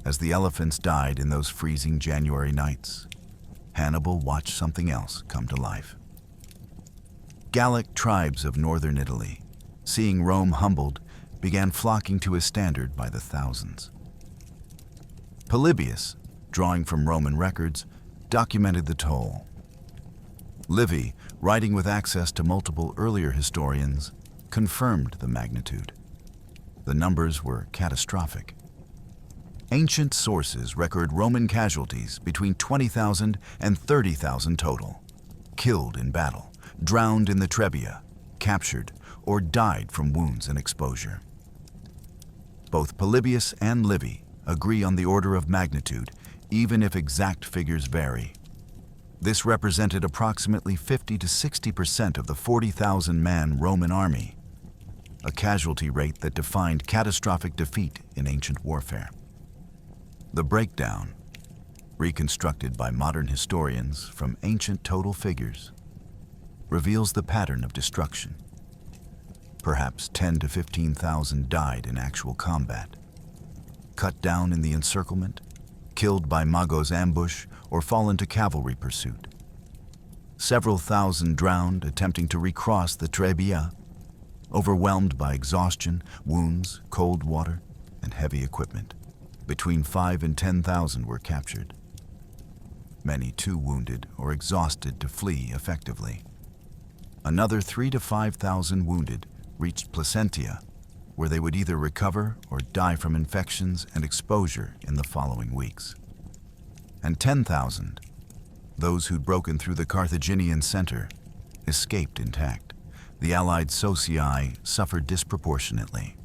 As the elephants died in those freezing January nights, Hannibal watched something else come to life. Gallic tribes of northern Italy, seeing Rome humbled, began flocking to his standard by the thousands. Polybius, drawing from Roman records, documented the toll. Livy, writing with access to multiple earlier historians, confirmed the magnitude. The numbers were catastrophic. Ancient sources record Roman casualties between 20,000 and 30,000 total, killed in battle, drowned in the Trebia, captured, or died from wounds and exposure. Both Polybius and Livy agree on the order of magnitude, even if exact figures vary. This represented approximately 50 to 60% of the 40,000-man Roman army, a casualty rate that defined catastrophic defeat in ancient warfare. The breakdown, reconstructed by modern historians from ancient total figures, reveals the pattern of destruction. Perhaps 10 to 15,000 died in actual combat, cut down in the encirclement, killed by Mago's ambush, or fall into cavalry pursuit. Several thousand drowned attempting to recross the Trebia, overwhelmed by exhaustion, wounds, cold water, and heavy equipment. Between 5,000 and 10,000 were captured. Many too wounded or exhausted to flee effectively. Another 3,000 to 5,000 wounded reached Placentia, where they would either recover or die from infections and exposure in the following weeks. And 10,000, those who'd broken through the Carthaginian center, escaped intact. The allied socii suffered disproportionately.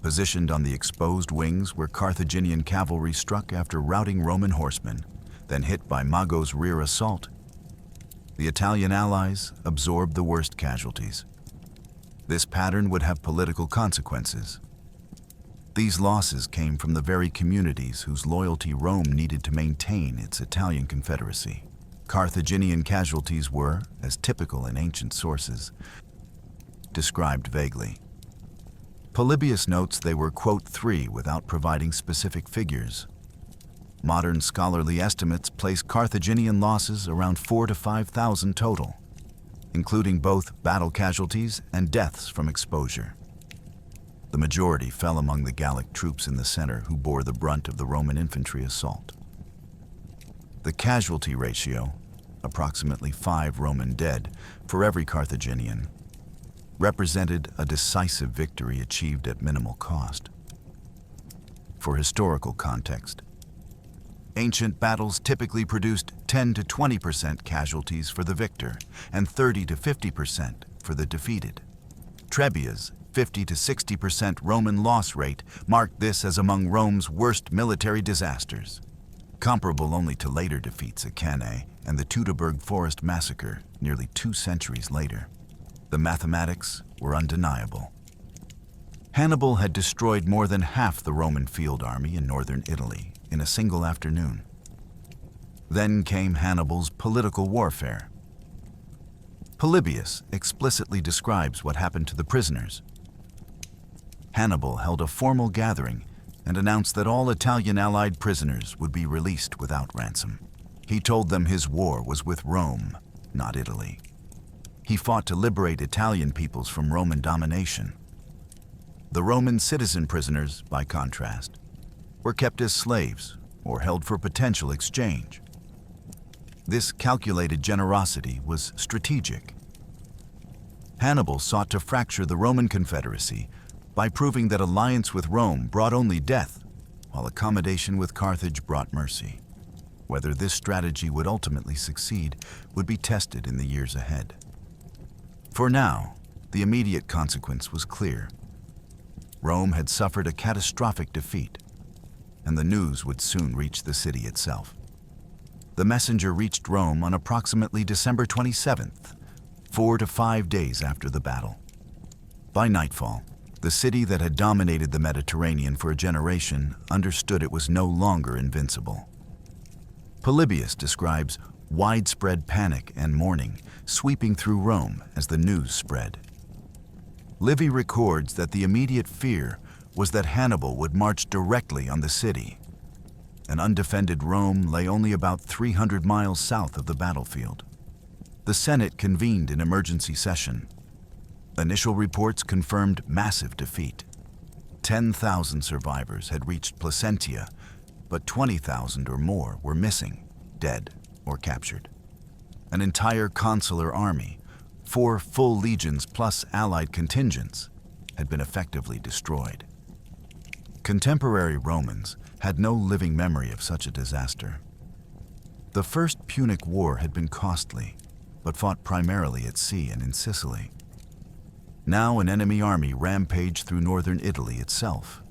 Positioned on the exposed wings where Carthaginian cavalry struck after routing Roman horsemen, then hit by Mago's rear assault, the Italian allies absorbed the worst casualties. This pattern would have political consequences. These losses came from the very communities whose loyalty Rome needed to maintain its Italian confederacy. Carthaginian casualties were, as typical in ancient sources, described vaguely. Polybius notes they were, quote, 3 without providing specific figures. Modern scholarly estimates place Carthaginian losses around 4,000 to 5,000 total, including both battle casualties and deaths from exposure. The majority fell among the Gallic troops in the center who bore the brunt of the Roman infantry assault. The casualty ratio, approximately 5 Roman dead for every Carthaginian, represented a decisive victory achieved at minimal cost. For historical context, ancient battles typically produced 10 to 20% casualties for the victor and 30 to 50% for the defeated. Trebia's 50 to 60% Roman loss rate marked this as among Rome's worst military disasters, comparable only to later defeats at Cannae and the Teutoburg Forest massacre nearly 2 centuries later. The mathematics were undeniable. Hannibal had destroyed more than half the Roman field army in northern Italy in a single afternoon. Then came Hannibal's political warfare. Polybius explicitly describes what happened to the prisoners. Hannibal held a formal gathering and announced that all Italian allied prisoners would be released without ransom. He told them his war was with Rome, not Italy. He fought to liberate Italian peoples from Roman domination. The Roman citizen prisoners, by contrast, were kept as slaves or held for potential exchange. This calculated generosity was strategic. Hannibal sought to fracture the Roman confederacy by proving that alliance with Rome brought only death, while accommodation with Carthage brought mercy. Whether this strategy would ultimately succeed would be tested in the years ahead. For now, the immediate consequence was clear. Rome had suffered a catastrophic defeat, and the news would soon reach the city itself. The messenger reached Rome on approximately December 27th, 4 to 5 days after the battle. By nightfall, the city that had dominated the Mediterranean for a generation understood it was no longer invincible. Polybius describes widespread panic and mourning sweeping through Rome as the news spread. Livy records that the immediate fear was that Hannibal would march directly on the city. An undefended Rome lay only about 300 miles south of the battlefield. The Senate convened an emergency session. Initial reports confirmed massive defeat. 10,000 survivors had reached Placentia, but 20,000 or more were missing, dead, or captured. An entire consular army, 4 full legions plus allied contingents, had been effectively destroyed. Contemporary Romans had no living memory of such a disaster. The First Punic War had been costly, but fought primarily at sea and in Sicily. Now an enemy army rampaged through northern Italy itself,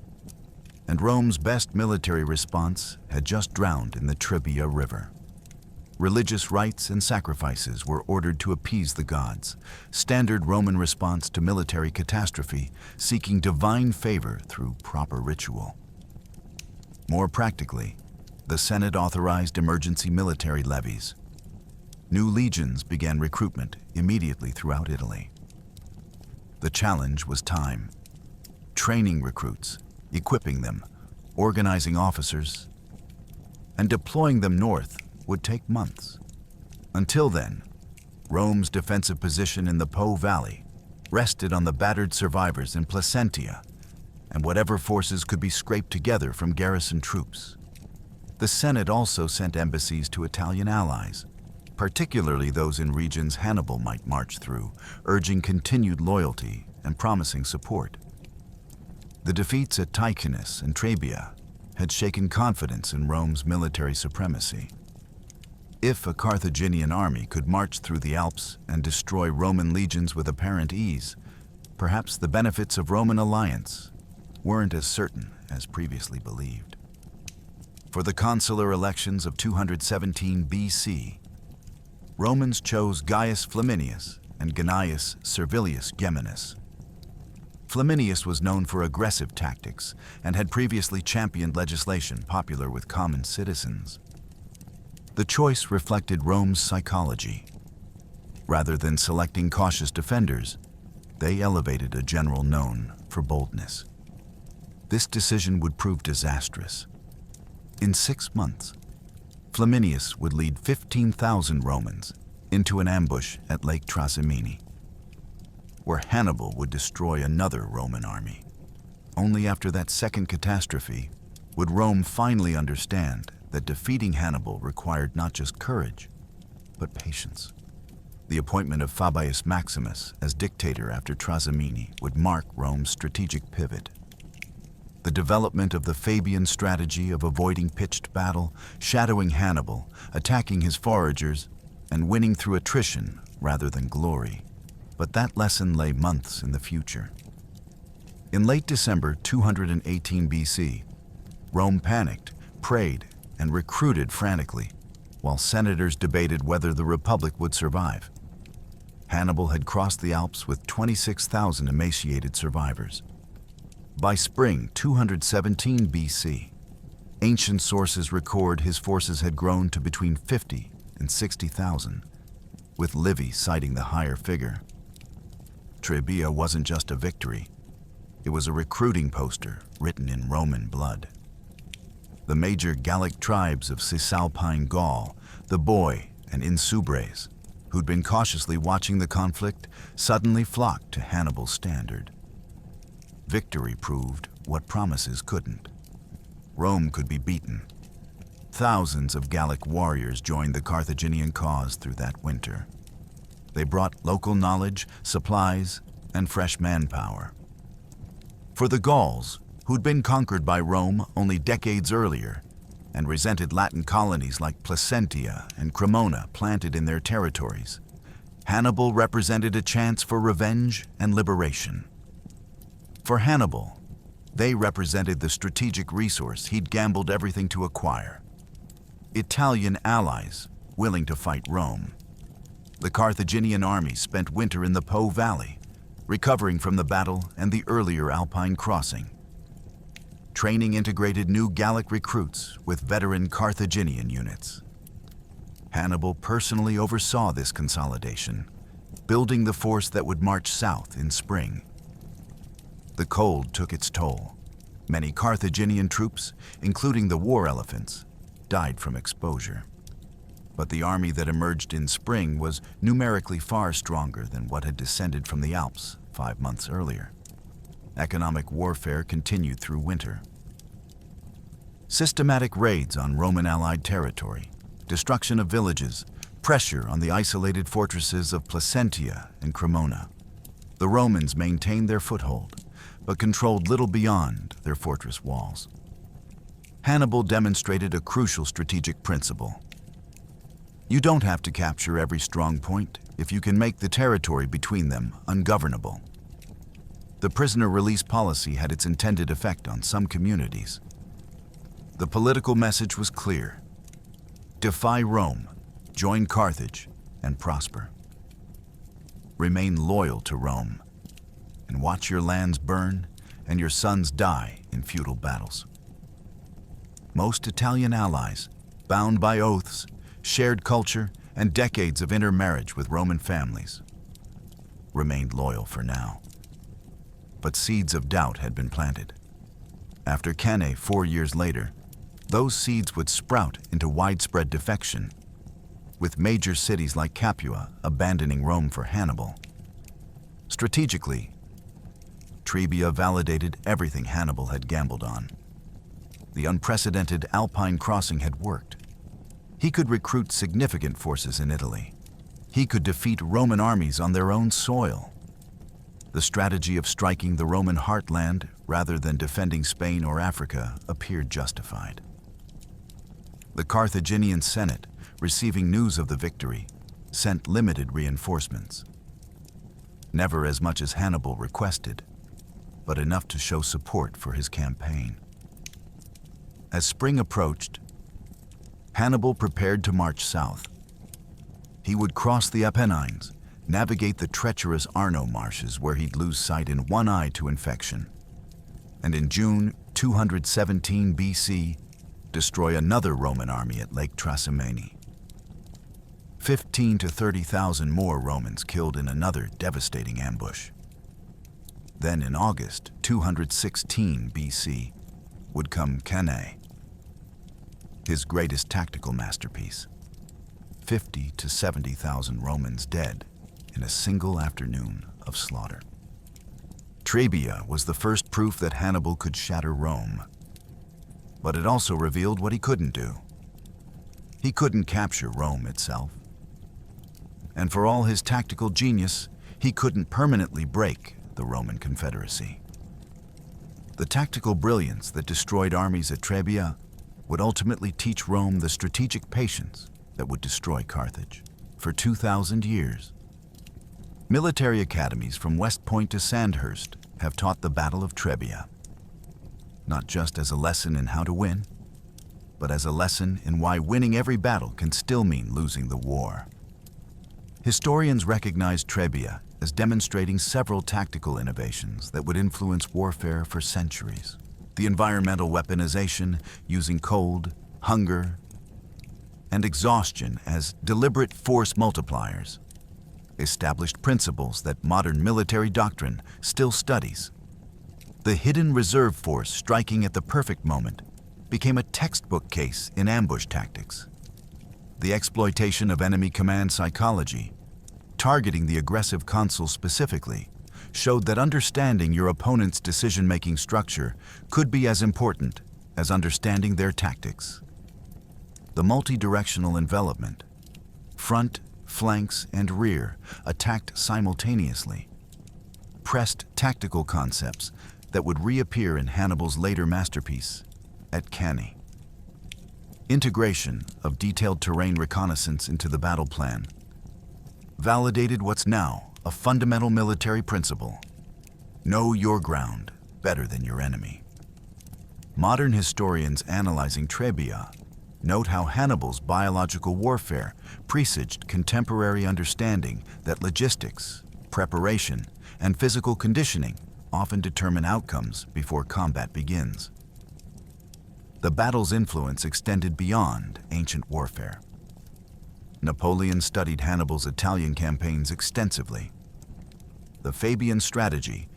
and Rome's best military response had just drowned in the Trebia River. Religious rites and sacrifices were ordered to appease the gods, standard Roman response to military catastrophe, seeking divine favor through proper ritual. More practically, the Senate authorized emergency military levies. New legions began recruitment immediately throughout Italy. The challenge was time. Training recruits, equipping them, organizing officers, and deploying them north would take months. Until then, Rome's defensive position in the Po Valley rested on the battered survivors in Placentia and whatever forces could be scraped together from garrison troops. The Senate also sent embassies to Italian allies, particularly those in regions Hannibal might march through, urging continued loyalty and promising support. The defeats at Ticinus and Trebia had shaken confidence in Rome's military supremacy. If a Carthaginian army could march through the Alps and destroy Roman legions with apparent ease, perhaps the benefits of Roman alliance weren't as certain as previously believed. For the consular elections of 217 BC, Romans chose Gaius Flaminius and Gnaeus Servilius Geminus, Flaminius was known for aggressive tactics and had previously championed legislation popular with common citizens. The choice reflected Rome's psychology. Rather than selecting cautious defenders, they elevated a general known for boldness. This decision would prove disastrous. In 6 months, Flaminius would lead 15,000 Romans into an ambush at Lake Trasimene, where Hannibal would destroy another Roman army. Only after that second catastrophe would Rome finally understand that defeating Hannibal required not just courage, but patience. The appointment of Fabius Maximus as dictator after Trasimene would mark Rome's strategic pivot. The development of the Fabian strategy of avoiding pitched battle, shadowing Hannibal, attacking his foragers, and winning through attrition rather than glory. But that lesson lay months in the future. In late December 218 BC, Rome panicked, prayed, and recruited frantically, while senators debated whether the Republic would survive. Hannibal had crossed the Alps with 26,000 emaciated survivors. By spring 217 BC, ancient sources record his forces had grown to between 50 and 60,000, with Livy citing the higher figure. Trebia wasn't just a victory, it was a recruiting poster written in Roman blood. The major Gallic tribes of Cisalpine Gaul, the Boii and Insubres, who'd been cautiously watching the conflict, suddenly flocked to Hannibal's standard. Victory proved what promises couldn't. Rome could be beaten. Thousands of Gallic warriors joined the Carthaginian cause through that winter. They brought local knowledge, supplies, and fresh manpower. For the Gauls, who'd been conquered by Rome only decades earlier and resented Latin colonies like Placentia and Cremona planted in their territories, Hannibal represented a chance for revenge and liberation. For Hannibal, they represented the strategic resource he'd gambled everything to acquire: Italian allies willing to fight Rome. The Carthaginian army spent winter in the Po Valley, recovering from the battle and the earlier Alpine crossing. Training integrated new Gallic recruits with veteran Carthaginian units. Hannibal personally oversaw this consolidation, building the force that would march south in spring. The cold took its toll. Many Carthaginian troops, including the war elephants, died from exposure. But the army that emerged in spring was numerically far stronger than what had descended from the Alps 5 months earlier. Economic warfare continued through winter. Systematic raids on Roman allied territory, destruction of villages, pressure on the isolated fortresses of Placentia and Cremona. The Romans maintained their foothold, but controlled little beyond their fortress walls. Hannibal demonstrated a crucial strategic principle. You don't have to capture every strong point if you can make the territory between them ungovernable. The prisoner release policy had its intended effect on some communities. The political message was clear: defy Rome, join Carthage, and prosper. Remain loyal to Rome, and watch your lands burn and your sons die in futile battles. Most Italian allies, bound by oaths, shared culture, and decades of intermarriage with Roman families, remained loyal for now. But seeds of doubt had been planted. After Cannae 4 years later, those seeds would sprout into widespread defection, with major cities like Capua abandoning Rome for Hannibal. Strategically, Trebia validated everything Hannibal had gambled on. The unprecedented Alpine crossing had worked. He could recruit significant forces in Italy. He could defeat Roman armies on their own soil. The strategy of striking the Roman heartland rather than defending Spain or Africa appeared justified. The Carthaginian Senate, receiving news of the victory, sent limited reinforcements. Never as much as Hannibal requested, but enough to show support for his campaign. As spring approached, Hannibal prepared to march south. He would cross the Apennines navigate the treacherous Arno marshes where he'd lose sight in one eye to infection, and in June 217 BC, destroy another Roman army at Lake Trasimene. 15 to 30,000 more Romans killed in another devastating ambush. Then in August 216 BC would come Cannae, his greatest tactical masterpiece. 50 to 70,000 Romans dead in a single afternoon of slaughter. Trebia was the first proof that Hannibal could shatter Rome, but it also revealed what he couldn't do. He couldn't capture Rome itself. And for all his tactical genius, he couldn't permanently break the Roman Confederacy. The tactical brilliance that destroyed armies at Trebia would ultimately teach Rome the strategic patience that would destroy Carthage. For 2,000 years, military academies from West Point to Sandhurst have taught the Battle of Trebia, not just as a lesson in how to win, but as a lesson in why winning every battle can still mean losing the war. Historians recognize Trebia as demonstrating several tactical innovations that would influence warfare for centuries. The environmental weaponization using cold, hunger, and exhaustion as deliberate force multipliers established principles that modern military doctrine still studies. The hidden reserve force striking at the perfect moment became a textbook case in ambush tactics. The exploitation of enemy command psychology, targeting the aggressive consul specifically, showed that understanding your opponent's decision-making structure could be as important as understanding their tactics. The multi-directional envelopment, front, flanks, and rear, attacked simultaneously, pressed tactical concepts that would reappear in Hannibal's later masterpiece at Cannae. Integration of detailed terrain reconnaissance into the battle plan validated what's now a fundamental military principle: know your ground better than your enemy. Modern historians analyzing Trebia note how Hannibal's biological warfare presaged contemporary understanding that logistics, preparation, and physical conditioning often determine outcomes before combat begins. The battle's influence extended beyond ancient warfare. Napoleon studied Hannibal's Italian campaigns extensively. The Fabian strategy,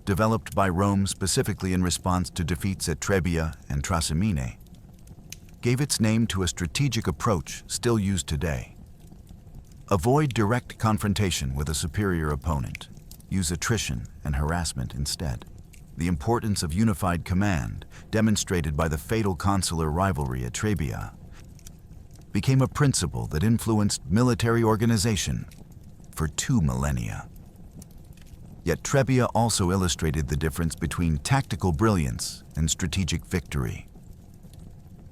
developed by Rome specifically in response to defeats at Trebia and Trasimene, gave its name to a strategic approach still used today. Avoid direct confrontation with a superior opponent. Use attrition and harassment instead. The importance of unified command, demonstrated by the fatal consular rivalry at Trebia, became a principle that influenced military organization for 2 millennia. Yet Trebia also illustrated the difference between tactical brilliance and strategic victory.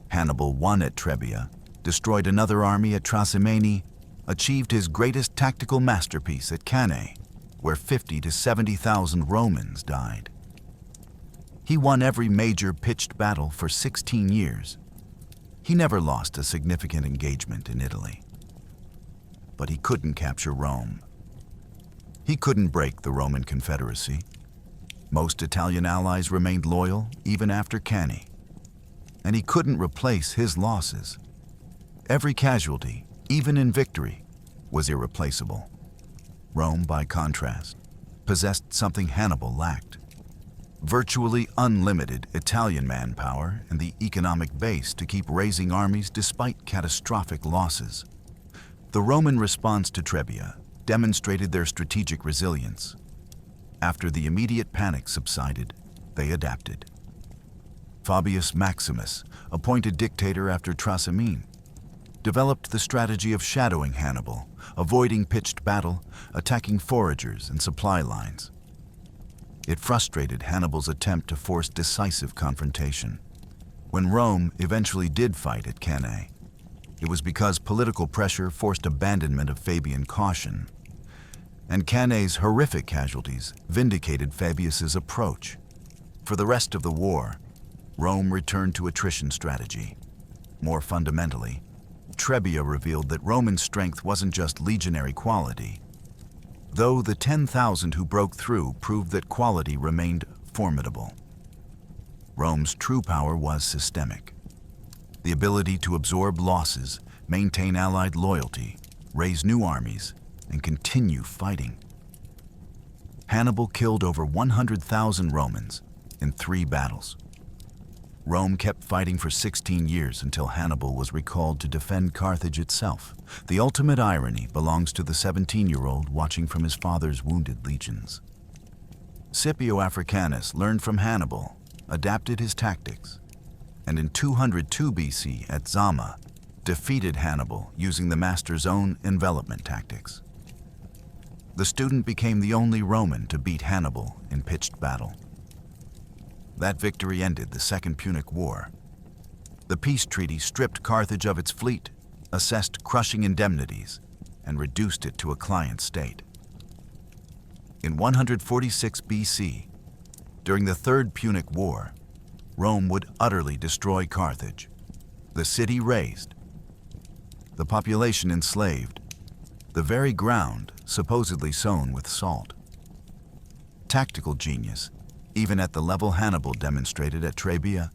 Hannibal won at Trebia, destroyed another army at Trasimene, achieved his greatest tactical masterpiece at Cannae, where 50 to 70,000 Romans died. He won every major pitched battle for 16 years. He never lost a significant engagement in Italy. But he couldn't capture Rome. He couldn't break the Roman Confederacy. Most Italian allies remained loyal even after Cannae. And he couldn't replace his losses. Every casualty, even in victory, was irreplaceable. Rome, by contrast, possessed something Hannibal lacked: virtually unlimited Italian manpower and the economic base to keep raising armies despite catastrophic losses. The Roman response to Trebia demonstrated their strategic resilience. After the immediate panic subsided, they adapted. Fabius Maximus, appointed dictator after Trasimene, developed the strategy of shadowing Hannibal, avoiding pitched battle, attacking foragers and supply lines. It frustrated Hannibal's attempt to force decisive confrontation. When Rome eventually did fight at Cannae, it was because political pressure forced abandonment of Fabian caution, and Cannae's horrific casualties vindicated Fabius's approach. For the rest of the war, Rome returned to attrition strategy. More fundamentally, Trebia revealed that Roman strength wasn't just legionary quality, though the 10,000 who broke through proved that quality remained formidable. Rome's true power was systemic. The ability to absorb losses, maintain allied loyalty, raise new armies, and continue fighting. Hannibal killed over 100,000 Romans in 3 battles. Rome kept fighting for 16 years until Hannibal was recalled to defend Carthage itself. The ultimate irony belongs to the 17-year-old watching from his father's wounded legions. Scipio Africanus learned from Hannibal, adapted his tactics, and in 202 BC at Zama, defeated Hannibal using the master's own envelopment tactics. The student became the only Roman to beat Hannibal in pitched battle. That victory ended the Second Punic War. The peace treaty stripped Carthage of its fleet, assessed crushing indemnities, and reduced it to a client state. In 146 BC, during the Third Punic War, Rome would utterly destroy Carthage, the city razed, the population enslaved, the very ground supposedly sown with salt. Tactical genius, even at the level Hannibal demonstrated at Trebia,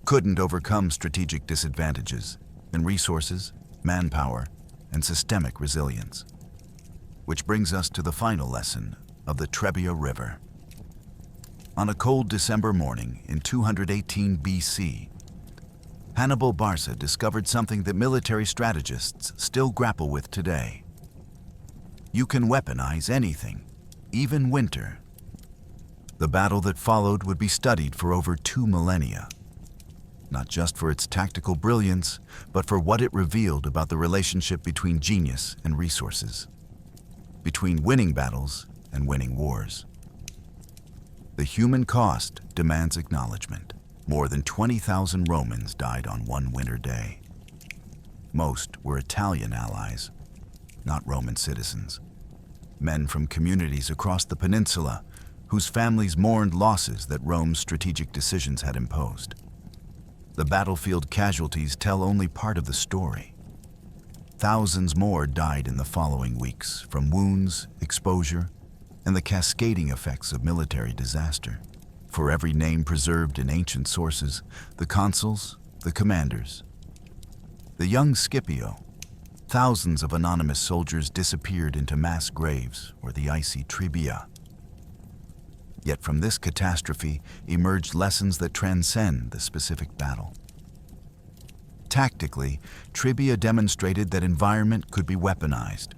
couldn't overcome strategic disadvantages in resources, manpower, and systemic resilience. Which brings us to the final lesson of the Trebia River. On a cold December morning in 218 BC, Hannibal Barca discovered something that military strategists still grapple with today. You can weaponize anything, even winter. The battle that followed would be studied for over 2 millennia, not just for its tactical brilliance, but for what it revealed about the relationship between genius and resources, between winning battles and winning wars. The human cost demands acknowledgement. More than 20,000 Romans died on one winter day. Most were Italian allies, not Roman citizens. Men from communities across the peninsula whose families mourned losses that Rome's strategic decisions had imposed. The battlefield casualties tell only part of the story. Thousands more died in the following weeks from wounds, exposure, and the cascading effects of military disaster. For every name preserved in ancient sources, the consuls, the commanders, the young Scipio, thousands of anonymous soldiers disappeared into mass graves or the icy Trebia. Yet from this catastrophe emerged lessons that transcend the specific battle. Tactically, Trebia demonstrated that environment could be weaponized,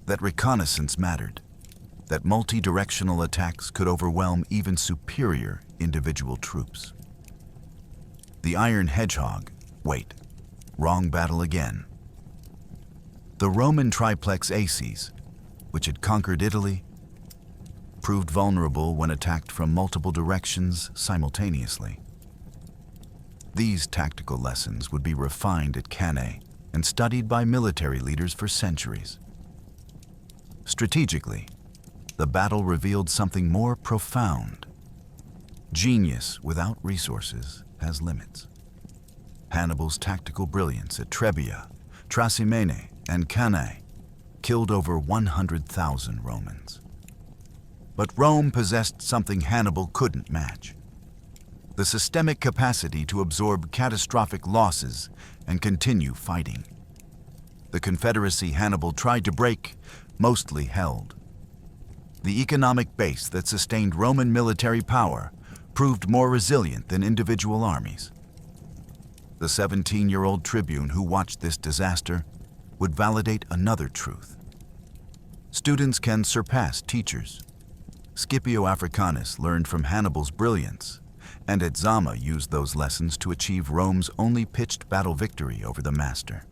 that reconnaissance mattered, that multi-directional attacks could overwhelm even superior individual troops. The Iron Hedgehog, wait, wrong battle again. The Roman triplex Aces, which had conquered Italy, proved vulnerable when attacked from multiple directions simultaneously. These tactical lessons would be refined at Cannae and studied by military leaders for centuries. Strategically, the battle revealed something more profound. Genius without resources has limits. Hannibal's tactical brilliance at Trebia, Trasimene, and Cannae killed over 100,000 Romans. But Rome possessed something Hannibal couldn't match: the systemic capacity to absorb catastrophic losses and continue fighting. The confederacy Hannibal tried to break mostly held. The economic base that sustained Roman military power proved more resilient than individual armies. The 17-year-old tribune who watched this disaster would validate another truth. Students can surpass teachers. Scipio Africanus learned from Hannibal's brilliance, and at Zama used those lessons to achieve Rome's only pitched battle victory over the master.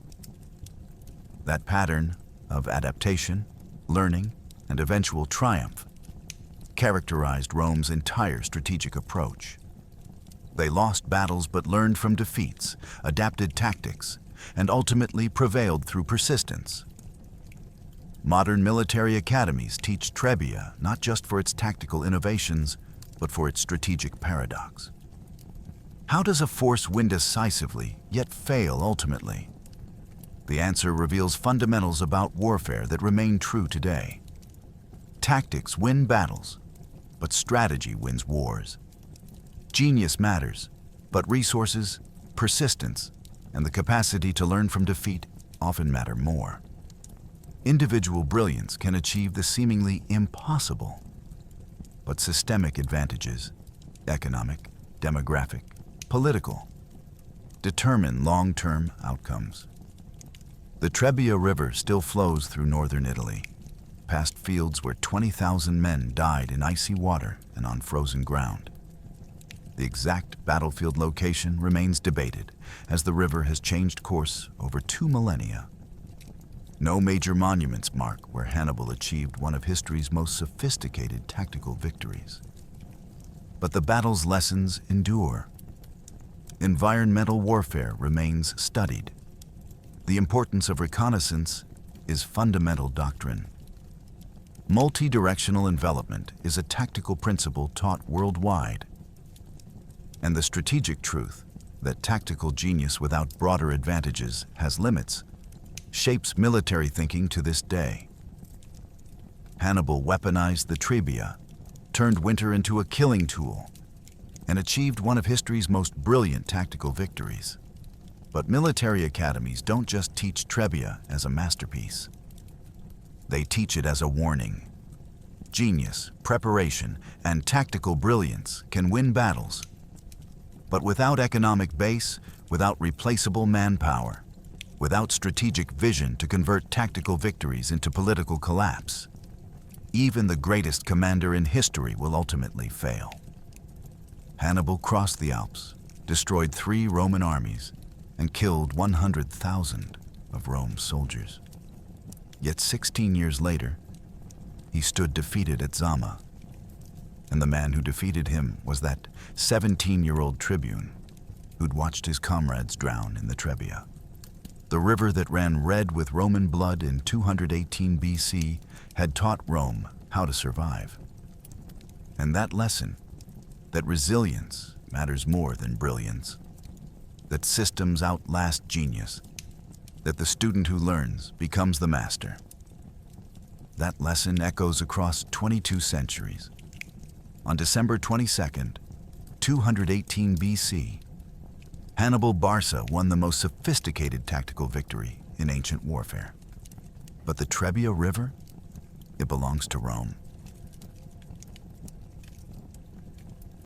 That pattern of adaptation, learning, and eventual triumph characterized Rome's entire strategic approach. They lost battles but learned from defeats, adapted tactics, and ultimately prevailed through persistence. Modern military academies teach Trebia not just for its tactical innovations, but for its strategic paradox. How does a force win decisively, yet fail ultimately? The answer reveals fundamentals about warfare that remain true today. Tactics win battles, but strategy wins wars. Genius matters, but resources, persistence, and the capacity to learn from defeat often matter more. Individual brilliance can achieve the seemingly impossible, but systemic advantages, economic, demographic, political, determine long-term outcomes. The Trebia River still flows through northern Italy, past fields where 20,000 men died in icy water and on frozen ground. The exact battlefield location remains debated, as the river has changed course over 2 millennia. No major monuments mark where Hannibal achieved one of history's most sophisticated tactical victories. But the battle's lessons endure. Environmental warfare remains studied. The importance of reconnaissance is fundamental doctrine. Multi-directional envelopment is a tactical principle taught worldwide. And the strategic truth that tactical genius without broader advantages has limits shapes military thinking to this day. Hannibal weaponized the Trebia, turned winter into a killing tool, and achieved one of history's most brilliant tactical victories. But military academies don't just teach Trebia as a masterpiece. They teach it as a warning. Genius, preparation, and tactical brilliance can win battles. But without economic base, without replaceable manpower, without strategic vision to convert tactical victories into political collapse, even the greatest commander in history will ultimately fail. Hannibal crossed the Alps, destroyed 3 Roman armies, and killed 100,000 of Rome's soldiers. Yet 16 years later, he stood defeated at Zama, and the man who defeated him was that 17-year-old tribune who'd watched his comrades drown in the Trebia. The river that ran red with Roman blood in 218 BC had taught Rome how to survive. And that lesson, that resilience matters more than brilliance, that systems outlast genius, that the student who learns becomes the master. That lesson echoes across 22 centuries. On December 22nd, 218 BC, Hannibal Barca won the most sophisticated tactical victory in ancient warfare. But the Trebia River, it belongs to Rome.